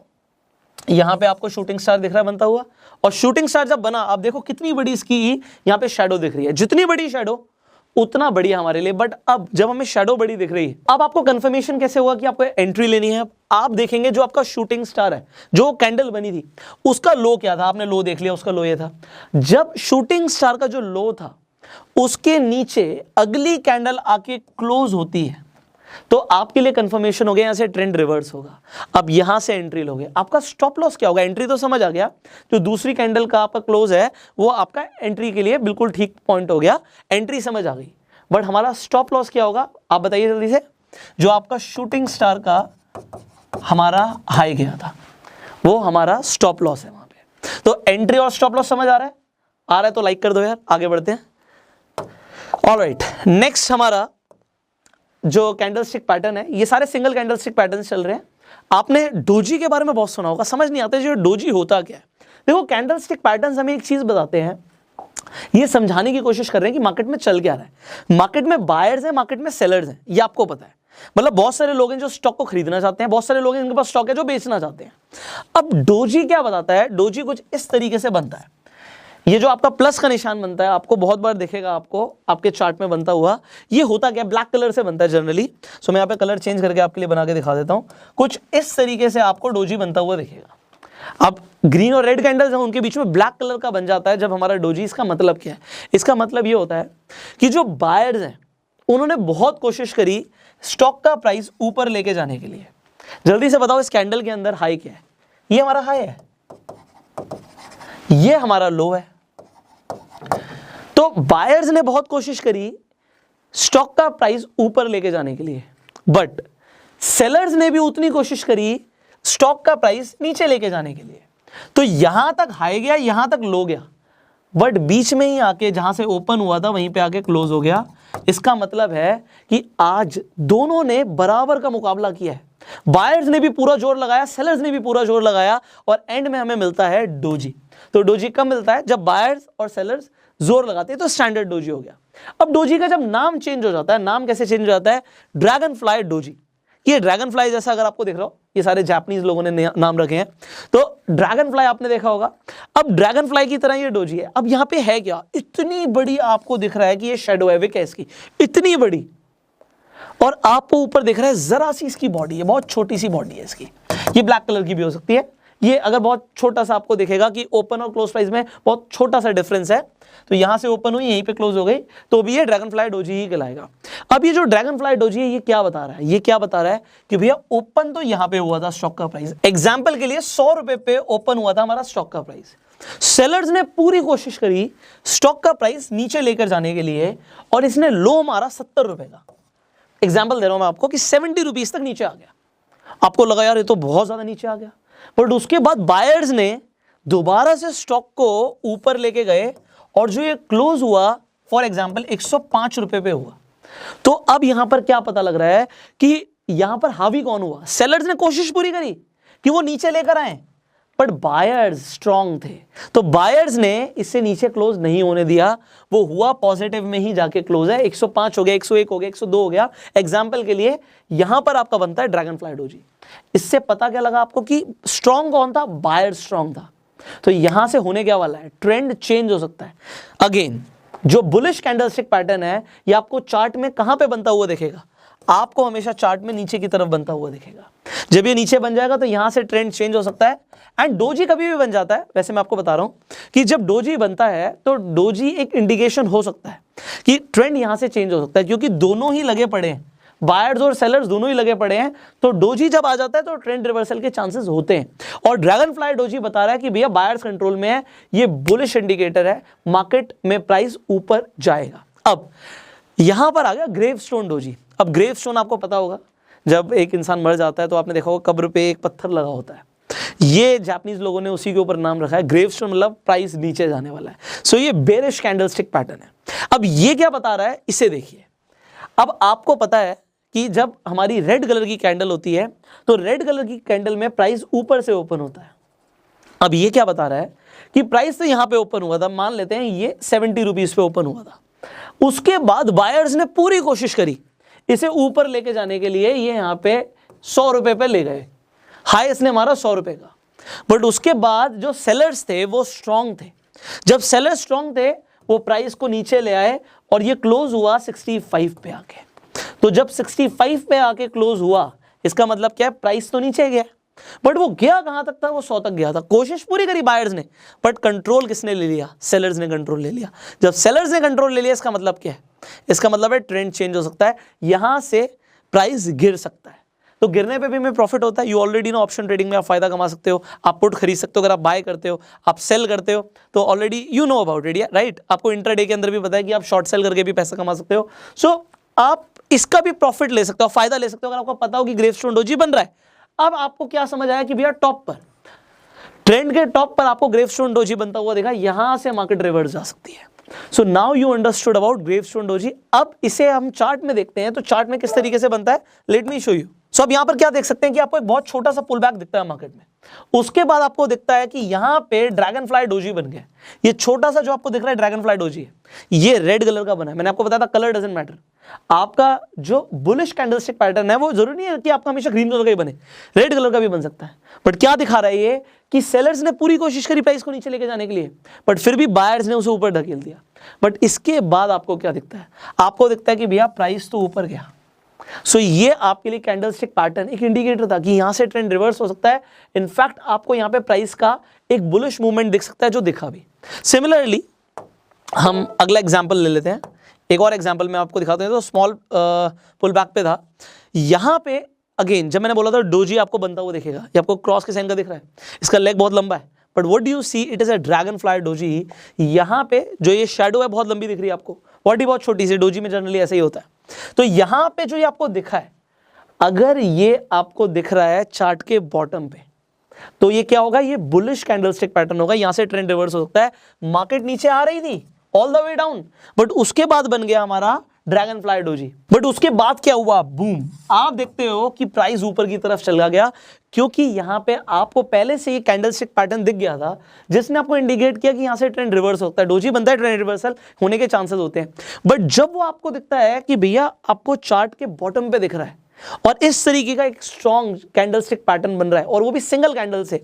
यहां पे आपको शूटिंग स्टार दिख रहा है बनता हुआ, और शूटिंग स्टार जब बना, आप देखो कितनी बड़ी इसकी यहां पे शैडो दिख रही है, जितनी बड़ी शैडो उतना बढ़िया हमारे लिए। बट अब जब हमें शैडो बड़ी दिख रही है, अब आपको कंफर्मेशन कैसे हुआ कि आपको एंट्री लेनी है। आप देखेंगे जो आपका शूटिंग स्टार है, जो कैंडल बनी थी, उसका लो क्या था, आपने लो देख लिया, उसका लो ये था। जब शूटिंग स्टार का जो लो था, उसके नीचे अगली कैंडल आके क्लोज होती है, तो आपके लिए कंफर्मेशन हो गया, यहां से ट्रेंड रिवर्स होगा। अब यहां से एंट्री लोगे, आपका स्टॉप लॉस क्या होगा, एंट्री तो समझ आ गया, जो दूसरी कैंडल का आपका क्लोज है वो आपका एंट्री के लिए बिल्कुल ठीक पॉइंट हो गया, एंट्री समझ आ गई। बट हमारा स्टॉप लॉस क्या होगा, आप बताइए जल्दी से। जो आपका शूटिंग स्टार का हमारा हाई गया था, वो हमारा स्टॉप लॉस है वहां पे। तो एंट्री और स्टॉप लॉस समझ आ रहा है, तो लाइक कर दो यार। आगे बढ़ते हैं। ऑलराइट, नेक्स्ट हमारा जो कैंडलस्टिक पैटर्न है, ये सारे सिंगल कैंडलस्टिक पैटर्न चल रहे हैं। आपने डोजी के बारे में बहुत सुना होगा, समझ नहीं आता जो डोजी होता क्या है। देखो, कैंडलस्टिक पैटर्न्स हमें एक चीज बताते हैं, ये समझाने की कोशिश कर रहे हैं कि मार्केट में चल क्या रहा है। मार्केट में बायर्स हैं, मार्केट में सेलर्स हैं, ये आपको पता है। मतलब बहुत सारे लोग हैं जो स्टॉक को खरीदना चाहते हैं, बहुत सारे लोग हैं जिनके पास स्टॉक है जो बेचना चाहते हैं। अब डोजी क्या बताता है, डोजी कुछ इस तरीके से बनता है। ये जो आपका प्लस का निशान बनता है, आपको बहुत बार दिखेगा, आपको आपके चार्ट में बनता हुआ। ये होता क्या, ब्लैक कलर से बनता है जनरली। सो मैं यहाँ पे कलर चेंज करके आपके लिए बना के दिखा देता हूँ। कुछ इस तरीके से आपको डोजी बनता हुआ दिखेगा। अब ग्रीन और रेड कैंडल्स हैं, उनके बीच में ब्लैक कलर का बन जाता है जब हमारा डोजी। इसका मतलब क्या है, इसका मतलब ये होता है कि जो बायर्स हैं उन्होंने बहुत कोशिश करी स्टॉक का प्राइस ऊपर लेके जाने के लिए। जल्दी से बताओ, इस कैंडल के अंदर हाई क्या है, ये हमारा हाई है, ये हमारा लो है। तो बायर्स ने बहुत कोशिश करी स्टॉक का प्राइस ऊपर लेके जाने के लिए, बट सेलर्स ने भी उतनी कोशिश करी स्टॉक का प्राइस नीचे लेके जाने के लिए। तो यहां तक हाई गया, यहां तक लो गया, बट बीच में ही आके जहां से ओपन हुआ था वहीं पे आके क्लोज हो गया। इसका मतलब है कि आज दोनों ने बराबर का मुकाबला किया है। बायर्स ने भी पूरा जोर लगाया, सेलर्स ने भी पूरा जोर लगाया, और एंड में हमें मिलता है डोजी। तो डोजी कब मिलता है, जब बायर्स और सेलर्स जोर लगाते हैं, तो स्टैंडर्ड डोजी हो गया। अब डोजी का जब नाम चेंज हो जाता है, नाम कैसे चेंज हो जाता है, ड्रैगन फ्लाई डोजी। ये ड्रैगन फ्लाई जैसा अगर आपको दिख रहा हो, ये सारे जापानीज लोगों ने नाम रखे हैं, तो ड्रैगन फ्लाई आपने देखा होगा। अब ड्रैगन फ्लाई की तरह ये डोजी है। अब यहां पे है क्या, इतनी बड़ी आपको दिख रहा है कि ये शेडो है, विक है इसकी, इतनी बड़ी, और आपको ऊपर दिख रहा है जरा सी इसकी बॉडी है, बहुत छोटी सी बॉडी है इसकी। ये ब्लैक कलर की भी हो सकती है। ये अगर बहुत छोटा सा आपको दिखेगा कि ओपन और क्लोज प्राइस में बहुत छोटा सा डिफरेंस है, तो यहां से ओपन हुई, यहीं पे क्लोज हो गई, तो भी ये ड्रैगन फ्लाई डोजी ही कहलाएगा। अब ये जो ड्रैगन फ्लाई डोजी है, ये क्या बता रहा है, ये क्या बता रहा है कि भैया ओपन तो यहां पे हुआ था स्टॉक का प्राइस, एग्जांपल के लिए 100 रुपए पे ओपन हुआ था हमारा स्टॉक का प्राइस। सेलर्स ने पूरी कोशिश करी स्टॉक का प्राइस नीचे लेकर जाने के लिए, और इसने लो मारा 70 रुपए का। एग्जाम्पल दे रहा हूं मैं आपको कि 70 रुपीज तक नीचे आ गया। आपको लगा यार ये तो बहुत ज्यादा नीचे आ गया, बट उसके बाद बायर्स ने दोबारा से स्टॉक को ऊपर लेके गए, और जो ये क्लोज हुआ फॉर एग्जांपल 105 रुपए पे हुआ। तो अब यहां पर क्या पता लग रहा है कि यहां पर हावी कौन हुआ, सेलर्स ने कोशिश पूरी करी कि वो नीचे लेकर आए, बट बायर्स स्ट्रांग थे, तो बायर्स ने इससे नीचे क्लोज नहीं होने दिया, वो हुआ पॉजिटिव में ही जाके क्लोज है। 105 हो गया, 101 हो गया, 102 हो गया। एग्जांपल के लिए यहां पर आपका बनता है ड्रैगन फ्लाई डोजी। इससे पता क्या लगा आपको कि स्ट्रांग कौन था, बायर स्ट्रांग था। तो यहां से होने क्या वाला है, ट्रेंड चेंज हो सकता है। अगेन जो बुलिश कैंडलस्टिक पैटर्न है ये आपको चार्ट में कहां पे बनता हुआ दिखेगा, आपको हमेशा चार्ट में नीचे की तरफ बनता हुआ दिखेगा। जब ये नीचे बन जाएगा तो यहां से ट्रेंड चेंज हो सकता है। एंड डोजी कभी भी बन जाता है, वैसे मैं आपको बता रहा हूं कि जब डोजी बनता है तो डोजी एक इंडिकेशन हो सकता है कि ट्रेंड यहां से चेंज हो सकता है, क्योंकि दोनों ही लगे पड़े हैं, बायर्स और सेलर्स दोनों ही लगे पड़े हैं। तो डोजी जब आ जाता है तो ट्रेंड रिवर्सल के चांसेस होते हैं। और ड्रैगन फ्लाई डोजी बता रहा है कि भैया बायर्स कंट्रोल में है, ये बुलिश इंडिकेटर है, मार्केट में प्राइस ऊपर जाएगा। अब यहां पर आ गया ग्रेवस्टोन डोजी। अब ग्रेवस्टोन आपको पता होगा, जब एक इंसान मर जाता है तो आपने देखा होगा कब्र पे एक पत्थर लगा होता है, ये जापानीज लोगों ने उसी के ऊपर नाम रखा है ग्रेवस्टोन, मतलब प्राइस नीचे जाने वाला है। सो ये बेरिश कैंडलस्टिक पैटर्न है। अब ये क्या बता रहा है, इसे देखिए। अब आपको पता है कि जब हमारी रेड कलर की कैंडल होती है तो रेड कलर की कैंडल में प्राइस ऊपर से ओपन होता है। अब ये क्या बता रहा है कि प्राइस तो यहां पे ओपन हुआ था, मान लेते हैं ये 70 रुपीज पे ओपन हुआ था, उसके बाद बायर्स ने पूरी कोशिश करी इसे ऊपर लेके जाने के लिए, ये यहां पे 100 रुपए पे ले गए, हाई इसने मारा 100 रुपए का। बट उसके बाद जो सेलर्स थे वो स्ट्रांग थे, जब सेलर्स स्ट्रांग थे वो प्राइस को नीचे ले आए और ये क्लोज हुआ 65 पे आके। तो जब 65 पे आके क्लोज हुआ इसका मतलब क्या है, प्राइस तो नीचे गया, बट वो गया कहां तक था, वो 100 तक गया था। कोशिश पूरी करी बायर्स ने, बट कंट्रोल किसने ले लिया, सेलर्स ने कंट्रोल ले लिया। जब सेलर्स ने कंट्रोल ले लिया इसका मतलब क्या है, इसका मतलब है ट्रेंड चेंज हो सकता है, यहां से प्राइस गिर सकता है। तो गिरने पे भी हमें प्रॉफिट होता है। You already know option trading में आप फायदा कमा सकते हो, आप पुट खरीद सकते हो, अगर आप बाय करते हो, आप सेल करते हो तो already you know about it, right. आपको इंट्राडे के अंदर भी पता है कि आप शॉर्ट सेल करके भी पैसा कमा सकते हो। सो आप इसका भी प्रॉफिट ले सकते हो, फायदा ले सकते हो, अगर आपको पता हो कि ग्रेवस्टोन डोजी बन रहा है। अब आपको क्या समझ आया कि भैया टॉप पर, ट्रेंड के टॉप पर आपको ग्रेवस्टोन डोजी बनता हुआ देखा, यहां से मार्केट रिवर्स जा सकती है। So now you understood about gravestone doji. अब इसे हम चार्ट में देखते हैं, तो चार्ट में किस तरीके से बनता है, लेट मी शो यू। सो अब यहां पर क्या देख सकते हैं कि आपको एक बहुत छोटा सा पुल बैक दिखता है मार्केट में, उसके बाद आपको दिखता है कि यहां पे ड्रैगन फ्लाई डोजी बन गया। ये छोटा सा जो आपको दिख रहा है ड्रैगन फ्लाई डोजी है, ये रेड कलर का बना है। मैंने आपको बताया था कलर डजंट मैटर, आपका जो बुलिश कैंडलस्टिक पैटर्न है वो जरूरी नहीं है कि आपका हमेशा ग्रीन कलर का ही बने, रेड कलर का भी बन सकता है। बट क्या दिखा रहा है ये कि सेलर्स ने पूरी कोशिश करी प्राइस को नीचे लेके जाने के लिए, बट फिर भी बायर्स ने उसे ऊपर ढकेल दिया। बट इसके बाद आपको क्या दिखता है, आपको दिखता है कि भैया प्राइस तो ऊपर गया। सो ये आपके लिए कैंडलस्टिक पैटर्न एक इंडिकेटर था कि यहां से ट्रेंड रिवर्स हो सकता है। इनफैक्ट आपको यहां पे प्राइस का एक बुलिश मूवमेंट दिख सकता है जो दिखा भी। सिमिलरली हम अगला एग्जांपल ले लेते हैं, एक और एग्जांपल मैं आपको दिखाता हूं। तो स्मॉल पुल बैक पे था, यहां पे अगेन जब मैंने बोला था डोजी आपको बनता हुआ दिखेगा, ये आपको क्रॉस के साइन का दिख रहा है, इसका लेग बहुत लंबा है, but what do you see, it is a dragonfly doji. यहां पे जो ये शैडो है बहुत लंबी दिख रही है आपको, बॉडी बहुत छोटी सी, डोजी में जनरली ऐसा ही होता है। तो यहां पे जो ये आपको दिखा है, अगर ये आपको दिख रहा है चार्ट के बॉटम पे, तो ये क्या होगा, ये बुलिश कैंडलस्टिक पैटर्न होगा, यहां से ट्रेंड रिवर्स हो सकता है। मार्केट नीचे आ रही थी all the way down, but उसके बाद बन गया हमारा ड्रैगन फ्लाई डोजी। बट उसके बाद क्या हुआ, बूम, आप देखते हो कि प्राइस ऊपर की तरफ चला गया, क्योंकि यहां पे आपको पहले से ये कैंडलस्टिक पैटर्न दिख गया था जिसने आपको इंडिकेट किया कि यहां से ट्रेंड रिवर्स होता है, डोजी बनता है, ट्रेंड रिवर्सल होने के चांसेस होते हैं। बट जब वो आपको दिखता है कि भैया आपको चार्ट के बॉटम पे दिख रहा है और इस तरीके का एक स्ट्रॉन्ग कैंडलस्टिक पैटर्न बन रहा है और वो भी सिंगल कैंडल से,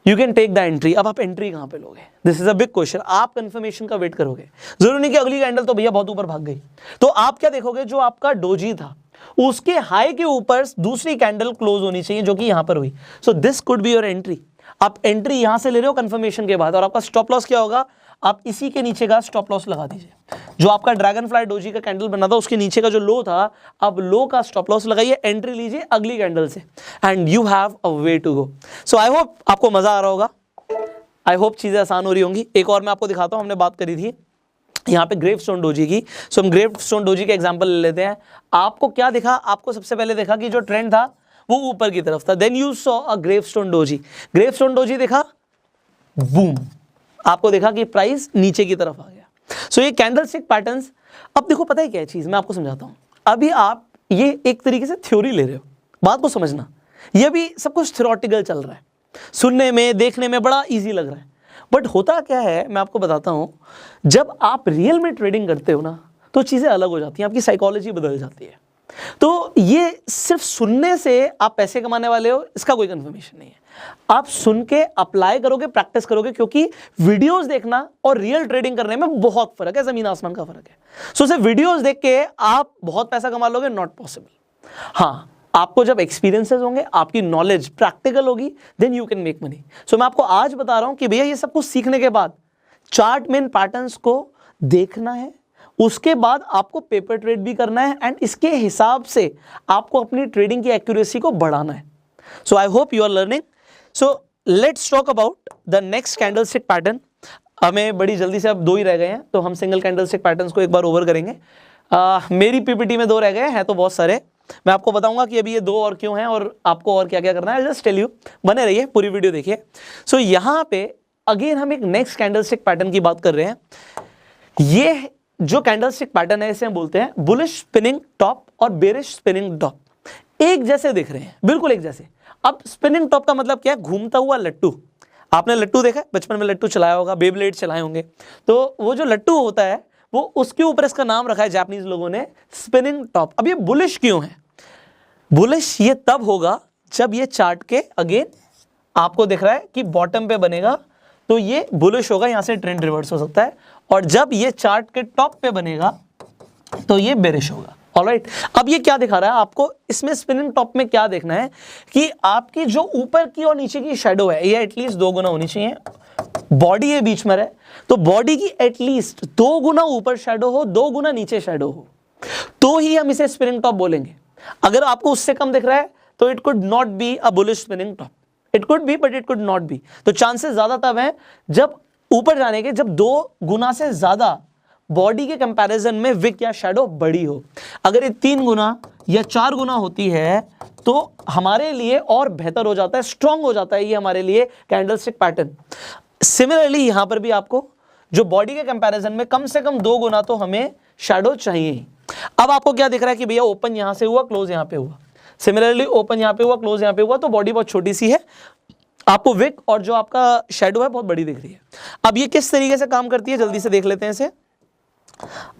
you can take the entry. अब आप एंट्री कहां पे लोगे, this is a big question. आप कंफर्मेशन का वेट करोगे, जरूरी नहीं कि अगली कैंडल तो भैया बहुत ऊपर भाग गई, तो आप क्या देखोगे, जो आपका डोजी था उसके हाई के ऊपर दूसरी कैंडल क्लोज होनी चाहिए जो कि यहां पर हुई। So this could be your entry. आप एंट्री यहां से ले रहे हो कंफर्मेशन के बाद, और आपका स्टॉप लॉस क्या होगा, आप इसी के नीचे का स्टॉप लॉस लगा दीजिए। जो आपका ड्रैगन फ्लाई डोजी का कैंडल बना था उसके नीचे का जो लो था, आप लो का स्टॉप लॉस लगाइए, एंट्री लीजिए अगली कैंडल से, and you have a way to go. So I hope आपको मजा आ रहा होगा, आई होप चीजें आसान हो रही होंगी। एक और मैं आपको दिखाता हूं, हमने बात करी थी यहाँ पे ग्रेवस्टोन डोजी की। सो हम ग्रेवस्टोन डोजी का एग्जांपल ले लेते हैं। आपको क्या दिखा, आपको सबसे पहले देखा कि जो ट्रेंड था वो ऊपर की तरफ था, then you saw a gravestone doji. Gravestone doji देखा, बूम, आपको देखा कि प्राइस नीचे की तरफ आ गया। सो ये कैंडलस्टिक पैटर्न्स, अब देखो पता है क्या चीज, मैं आपको समझाता हूं। अभी आप ये एक तरीके से थ्योरी ले रहे हो, बात को समझना, ये भी सब कुछ थ्योरेटिकल चल रहा है, सुनने में देखने में बड़ा इजी लग रहा है, बट होता क्या है मैं आपको बताता हूं, जब आप रियल में ट्रेडिंग करते हो ना तो चीजें अलग हो जाती हैं, आपकी साइकोलॉजी बदल जाती है। तो ये सिर्फ सुनने से आप पैसे कमाने वाले हो इसका कोई कंफर्मेशन नहीं है, आप सुन के अप्लाई करोगे, प्रैक्टिस करोगे, क्योंकि वीडियोस देखना और रियल ट्रेडिंग करने में बहुत फर्क है, जमीन आसमान का फर्क है। सो सिर्फ वीडियोस देख के आप बहुत पैसा कमा लोगे, नॉट पॉसिबल। हाँ, आपको जब एक्सपीरियंसेस होंगे, आपकी नॉलेज प्रैक्टिकल होगी, then you can make money. So मैं आपको आज बता रहा हूं कि भैया ये सब कुछ सीखने के बाद चार्ट में पैटर्न्स को देखना है, उसके बाद आपको पेपर ट्रेड भी करना है, एंड इसके हिसाब से आपको अपनी ट्रेडिंग की एक्यूरेसी को बढ़ाना है। So I hope you are learning. So let's talk about the next candlestick pattern. हमें बड़ी जल्दी से अब 2 ही रह गए हैं, तो हम सिंगल कैंडलस्टिक पैटर्न्स को एक बार ओवर करेंगे। मेरी पीपीटी में 2 रह गए हैं तो बहुत सारे, मैं आपको बताऊंगा कि अभी ये 2 और क्यों हैं और आपको और क्या क्या करना है। जस्ट टेल यू, बने रहिए, पूरी वीडियो देखिए। सो यहाँ पे अगेन हम एक नेक्स्ट कैंडलस्टिक पैटर्न की बात कर रहे हैं। ये जो कैंडलस्टिक पैटर्न है इसे हम बोलते हैं बुलिश स्पिनिंग टॉप और बेरिश स्पिनिंग टॉप। एक जैसे दिख रहे हैं, बिल्कुल एक जैसे। अब स्पिनिंग टॉप का मतलब क्या है? घूमता हुआ लट्टू। आपने लट्टू देखा है, बचपन में लट्टू चलाया होगा, बेब्लेड चलाए होंगे, तो वो जो लट्टू होता है वो उसके ऊपर इसका नाम रखा है जापानीज लोगों ने, स्पिनिंग टॉप। अब ये बुलिश क्यों है? बुलिश ये तब होगा जब ये चार्ट के अगेन आपको दिख रहा है कि बॉटम पे बनेगा तो ये बुलिश होगा, यहां से ट्रेंड रिवर्स हो सकता है, और जब ये चार्ट के टॉप पे बनेगा तो ये बेरिश होगा। ऑलराइट, अब ये क्या दिखा रहा है आपको? इसमें स्पिनिंग टॉप में क्या देखना है कि आपकी जो ऊपर की और नीचे की शैडो है ये एटलीस्ट 2 गुना होनी चाहिए। बॉडी ये बीच में रहे तो बॉडी की एटलीस्ट 2 गुना ऊपर शैडो हो, 2 गुना नीचे शैडो हो, तो ही हम इसे स्पिनिंग टॉप बोलेंगे। अगर आपको उससे कम दिख रहा है तो it could not be a bullish spinning top. It could be but it could not be. तो चांसेस ज्यादा तब हैं जब ऊपर जाने के, जब 2 गुना से ज्यादा बॉडी के कंपैरिजन में विक या शैडो बड़ी हो। अगर ये 3 गुना या 4 गुना होती है तो हमारे लिए और बेहतर हो जाता है, स्ट्रांग हो जाता है ये हमारे लिए कैंडलस्टिक पैटर्न। सिमिलरली यहां पर भी आपको जो बॉडी के कंपैरिजन में कम से कम 2 गुना तो हमें शैडो चाहिए। अब आपको क्या दिख रहा है कि भैया ओपन यहां से हुआ, क्लोज यहां पे हुआ। सिमिलरली ओपन यहां पे हुआ, क्लोज यहां पे हुआ, तो बॉडी बहुत छोटी सी है, आपको विक और जो आपका शैडो है बहुत बड़ी दिख रही है। अब ये किस तरीके से काम करती है जल्दी से देख लेते हैं इसे।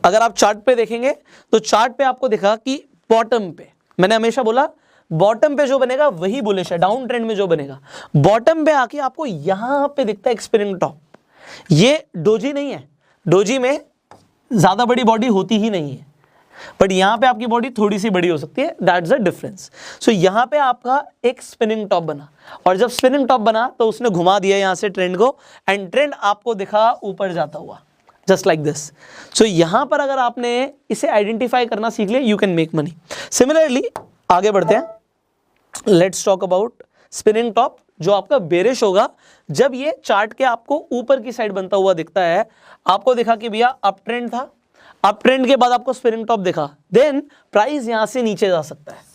अगर आप चार्ट पे देखेंगे तो चार्ट पे आपको दिखा कि बॉटम पे, मैंने हमेशा बोला बॉटम पे जो बनेगा वही बुलिश है, डाउन ट्रेंड में जो बनेगा। बॉटम पे आके आपको यहां पे दिखता है स्पिनिंग टॉप। ये डोजी नहीं है, डोजी में ज्यादा बड़ी बॉडी होती ही नहीं है, बट यहां पे आपकी बॉडी थोड़ी सी बड़ी हो सकती है, दैट्स द डिफरेंस। सो यहां पे आपका एक स्पिनिंग टॉप बना, और जब स्पिनिंग टॉप बना तो उसने घुमा दिया यहां से ट्रेंड को, एंड ट्रेंड आपको दिखा ऊपर जाता हुआ, जस्ट लाइक दिस। सो यहां पर अगर आपने इसे आइडेंटिफाई करना सीख लिया, you can make money. Similarly आगे बढ़ते हैं, let's talk about spinning top जो आपका बेरिश होगा जब ये चार्ट के आपको ऊपर की साइड बनता हुआ दिखता है। आपको दिखा कि भैया अप ट्रेंड था, अप ट्रेंड के बाद आपको स्पिनिंग टॉप दिखा, देन प्राइस यहां से नीचे जा सकता है।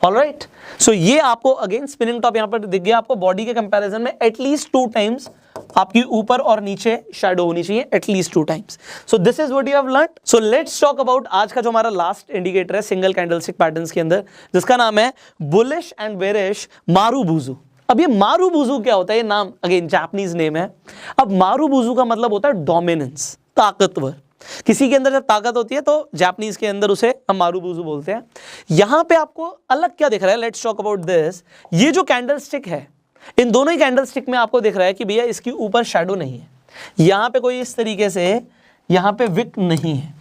ऑलराइट, सो ये आपको अगेन स्पिनिंग टॉप यहां पर दिख गया आपको, बॉडी के कंपैरिजन में एटलीस्ट 2 टाइम्स आपकी ऊपर और नीचे शैडो होनी चाहिए, at least 2 times. So this is what you have learned. So let's talk about आज का जो हमारा लास्ट इंडिकेटर है सिंगल कैंडलस्टिक पैटर्न्स के अंदर, जिसका नाम है बुलिश एंड बेरिश मारुबुजु। अब ये मारुबुजु क्या होता है? ये नाम अगेन जापानीज नेम है। अब मारुबुजु का मतलब होता है डोमिनेंस, ताकतवर। किसी के अंदर जब ताकत होती है तो जापानीज के अंदर उसे हम मारुबुजु बोलते हैं। यहां पे आपको अलग क्या दिख रहा है? Let's talk about this. ये जो कैंडलस्टिक है, इन दोनों ही कैंडलस्टिक में आपको दिख रहा है कि भैया इसके ऊपर शैडो नहीं है, यहां पे कोई इस तरीके से यहां पे विक नहीं है।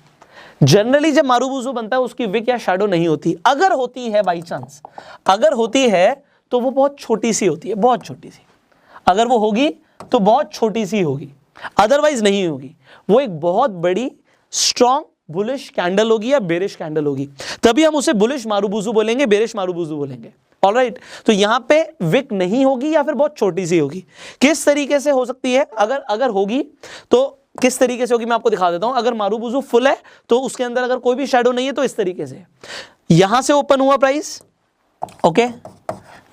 जनरली जब मारुबुजु बनता है उसकी विक या शैडो नहीं होती, अगर होती है बाई चांस, अगर होती है तो वो बहुत छोटी सी होती है, बहुत छोटी सी। अगर वो होगी तो बहुत छोटी सी होगी, अदरवाइज नहीं होगी। वो एक बहुत बड़ी स्ट्रॉन्ग बुलिश कैंडल होगी या बेरिश कैंडल होगी, तभी हम उसे बुलिश मारुबुजु बोलेंगे, बेरिश मारुबुजु बोलेंगे। ऑलराइट, तो यहां पे विक नहीं होगी या फिर बहुत छोटी सी होगी। किस तरीके से हो सकती है? अगर होगी तो किस तरीके से होगी मैं आपको दिखा देता हूं। अगर मारुबुजु फुल है तो उसके अंदर अगर कोई भी शैडो नहीं है तो इस तरीके से यहां से ओपन हुआ प्राइस, ओके,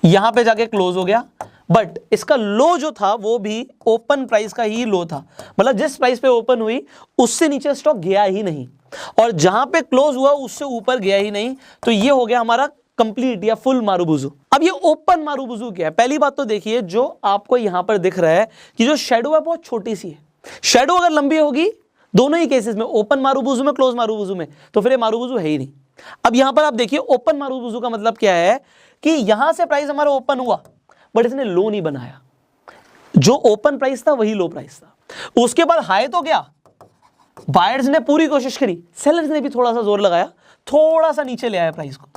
यहां पे जाके क्लोज हो गया, बट इसका लो जो था वो भी ओपन प्राइस का ही लो था, मतलब जिस प्राइस पे ओपन हुई उससे नीचे स्टॉक गया ही नहीं, और जहां पे क्लोज हुआ उससे ऊपर गया ही नहीं। तो ये हो गया हमारा कंप्लीट या फुल मारूबुजू। अब ये ओपन मारूबुजू क्या है? पहली बात तो देखिए, जो आपको यहां पर दिख रहा है कि जो शेडो है बहुत छोटी सी है। शेडो अगर लंबी होगी दोनों ही केसेस में, ओपन मारूबुजू में, क्लोज मारूबुजू में, तो फिर ये मारूबुजू है ही नहीं। अब यहां पर आप देखिए ओपन मारूबुजू का मतलब क्या है कि यहां से प्राइस हमारा ओपन हुआ बट इसने लो नहीं बनाया, जो ओपन प्राइस था वही लो प्राइस था। उसके बाद हाई तो गया, बायर्स ने पूरी कोशिश करी, सेलर्स ने भी थोड़ा सा जोर लगाया, थोड़ा सा नीचे ले आया प्राइस को,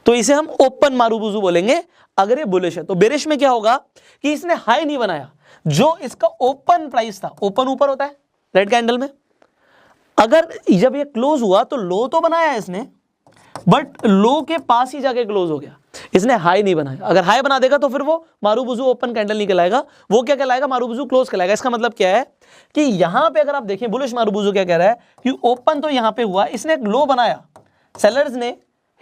तो इसे हम ओपन मारूबुजू बोलेंगे। अगर ये बुलिश है तो बेरिश में क्या होगा कि इसने हाई नहीं बनाया, जो इसका ओपन प्राइस था, ओपन ऊपर होता है रेड कैंडल में, अगर जब ये क्लोज हुआ तो लो तो बनाया इसने बट लो के पास ही जाके क्लोज हो गया, इसने हाई नहीं बनाया। अगर हाई बना देगा तो फिर वो मारूबुजू ओपन कैंडल नहीं कहलाएगा, वो क्या कहलाएगा? मारूबुजू क्लोज कहलाएगा। इसका मतलब क्या है कि यहां पे अगर आप देखें बुलिश मारूबुजू क्या कह रहा है कि ओपन तो यहां पे हुआ, इसने एक लो बनाया, सेलर्स ने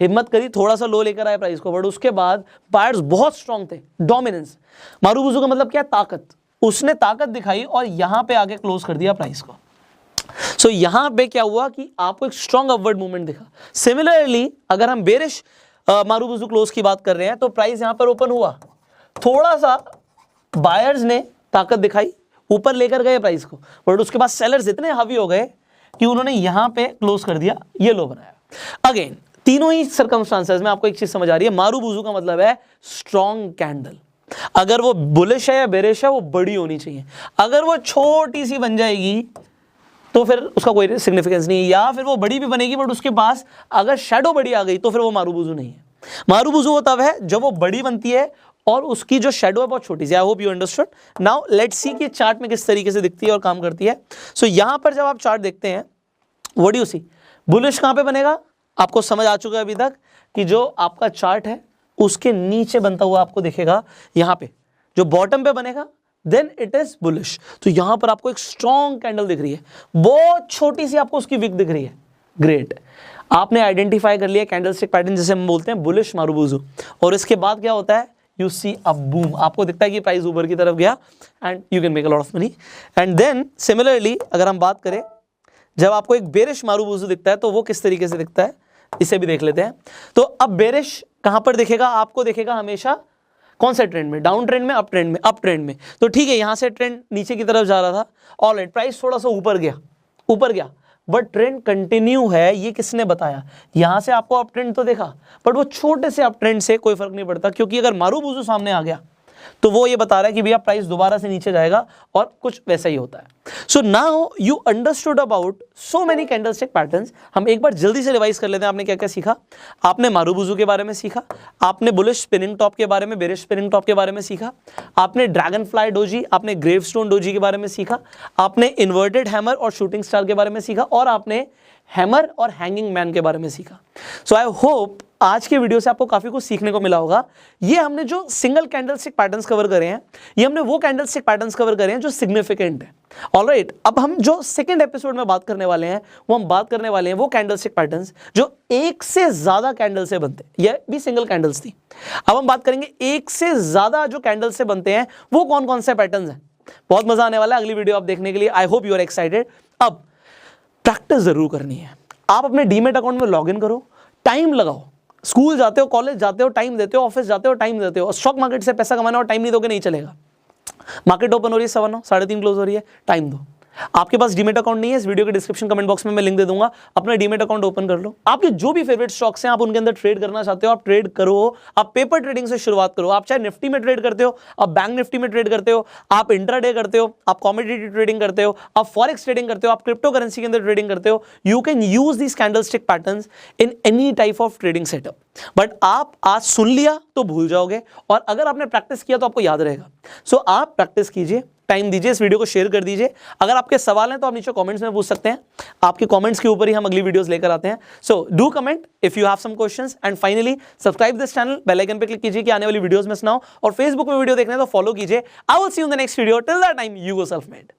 हिम्मत करी, थोड़ा सा लो लेकर आए प्राइस को, बट उसके बाद बायर्स बहुत स्ट्रांग थे, डोमिनेंस। मारूबुजू का मतलब क्या? ताकत। उसने ताकत दिखाई और यहां पे आके क्लोज कर दिया प्राइस को। सो यहां पे क्या हुआ कि आपको एक स्ट्रांग अपवर्ड मूवमेंट दिखा। सिमिलरली अगर हम बेरिश मारूबुजू क्लोज की बात कर रहे हैं तो प्राइस यहां पर ओपन हुआ, थोड़ा सा बायर्स ने ताकत दिखाई, ऊपर लेकर गए प्राइस को, बट उसके बाद सेलर्स इतने हावी हो गए कि उन्होंने यहां पे क्लोज कर दिया, ये लो बनाया। अगेन तीनों ही सर्कमस्टांसेस में आपको एक चीज समझ आ रही है, मारूबुजू का मतलब है स्ट्रॉन्ग कैंडल। अगर वो बुलिश है या बेरिश है वो बड़ी होनी चाहिए, अगर वो छोटी सी बन जाएगी तो फिर उसका कोई सिग्निफिकेंस नहीं है, या फिर वो बड़ी भी बनेगी बट उसके पास अगर शैडो बड़ी आ गई तो फिर वो मारूबुजू नहीं है। मारूबुजू वो तब है जब वो बड़ी बनती है और उसकी जो शैडो है बहुत छोटी सी। I hope you understood. Now let's see कि चार्ट में किस तरीके से दिखती है और काम करती है। सो यहां पर जब आप चार्ट देखते हैं, what do you see? Bullish कहां पे बनेगा? आपको समझ आ चुका है अभी तक कि जो आपका चार्ट है उसके नीचे बनता हुआ आपको दिखेगा, यहां पे जो बॉटम पे बनेगा देन इट इज बुलिश। तो यहां पर आपको एक स्ट्रॉन्ग कैंडल दिख रही है, बहुत छोटी सी आपको उसकी विक दिख रही है। ग्रेट, आपने आइडेंटिफाई कर लिया कैंडलस्टिक पैटर्न जिसे हम बोलते हैं बुलिश मारूबुजू। और इसके बाद क्या होता है? यू सी अ बूम, आपको दिखता है कि प्राइस ऊपर की तरफ गया and you can make a lot of money. And then similarly अगर हम बात करें, जब आपको एक बेरिश मारूबुजू दिखता है तो वो किस तरीके से दिखता है, इसे भी देख लेते हैं। तो अब बेरिश कहां पर दिखेगा? आपको दिखेगा हमेशा कौन से ट्रेंड में? डाउन ट्रेंड में, अप ट्रेंड में? अप ट्रेंड में। तो ठीक है, यहां से ट्रेंड नीचे की तरफ जा रहा था, ऑलराइट, प्राइस थोड़ा सा ऊपर गया बट ट्रेंड कंटिन्यू है। ये किसने बताया? यहां से आपको अप ट्रेंड तो देखा बट वो छोटे से अप ट्रेंड से कोई फर्क नहीं पड़ता, क्योंकि अगर मारूबुजू सामने आ गया तो वो ये बता रहा है कि भैया प्राइस दोबारा से नीचे जाएगा, और कुछ वैसा ही होता है। So now you understood about so many candlestick patterns. हम एक बार जल्दी से रिवाइज कर लेते हैं। आपने क्या क्या सीखा? आपने मारूबुजू के बारे में सीखा, आपने बुलिश स्पिनिंग टॉप के बारे में, बेरिश स्पिनिंग टॉप के बारे में सीखा, आपने ड्रैगन फ्लाई डोजी, आपने ग्रेवस्टोन डोजी के बारे में सीखा, आपने इन्वर्टेड हैमर और शूटिंग स्टार के बारे में सीखा, और आपने हैमर और हैंगिंग मैन के बारे में सीखा। सो आई होप आज के वीडियो से आपको काफी कुछ सीखने को मिला होगा। ये हमने जो सिंगल कैंडलस्टिक पैटर्न्स कवर करे हैं, ये हमने वो कैंडलस्टिक पैटर्न्स कवर करे हैं जो सिग्निफिकेंट है। ऑलराइट, अब हम जो सेकंड एपिसोड में बात करने वाले हैं वो हम बात करने वाले हैं वो कैंडलस्टिक पैटर्न्स जो एक से ज्यादा कैंडल से बनते हैं। ये भी सिंगल कैंडल्स थी, अब हम बात करेंगे एक से ज्यादा जो कैंडल से बनते हैं वो कौन कौन से पैटर्न्स हैं। बहुत मजा आने वाला है अगली वीडियो आप देखने के लिए। I hope you are excited. अब प्रैक्टिस जरूर करनी है। आप अपने डीमेट अकाउंट में लॉग इन करो, टाइम लगाओ। स्कूल जाते हो, कॉलेज जाते हो, टाइम देते हो, ऑफिस जाते हो, टाइम देते हो। स्टॉक मार्केट से पैसा कमाना और टाइम नहीं दोगे नहीं चलेगा। मार्केट ओपन हो रही है 9:15, 3:30 क्लोज हो रही है, टाइम दो। आपके पास डीमेट अकाउंट नहीं है, इस वीडियो के डिस्क्रिप्शन कमेंट बॉक्स में मैं लिंक दे दूंगा, अपना डीमेट अकाउंट ओपन कर लो। आपके जो भी फेवरेट स्टॉक्स हैं आप उनके अंदर ट्रेड करना चाहते हो, आप ट्रेड करो। आप पेपर ट्रेडिंग से शुरुआत करो। आप चाहे निफ्टी में ट्रेड करते हो, आप बैंक निफ्टी में ट्रेड करते हो, आप इंट्राडे करते हो, आप कमोडिटी ट्रेडिंग करते हो, आप फॉरेक्स ट्रेडिंग करते हो, आप क्रिप्टो करेंसी के अंदर ट्रेडिंग करते हो, you can use this candlestick patterns in any type of trading setup. But आप आज सुन लिया तो भूल जाओगे, और अगर आपने प्रैक्टिस किया तो आपको याद रहेगा। सो आप प्रैक्टिस कीजिए, टाइम दीजिए, इस वीडियो को शेयर कर दीजिए। अगर आपके सवाल हैं तो आप नीचे कमेंट्स में पूछ सकते हैं, आपके कमेंट्स के ऊपर ही हम अगली वीडियोस लेकर आते हैं। So do comment if you have some questions, and finally subscribe this channel, bell icon पे क्लिक कीजिए कि आने वाली वीडियोस में सुनाओ, और फेसबुक में वीडियो देखना है तो फॉलो कीजिए। I will see you in the next video. Till that time, you go self made.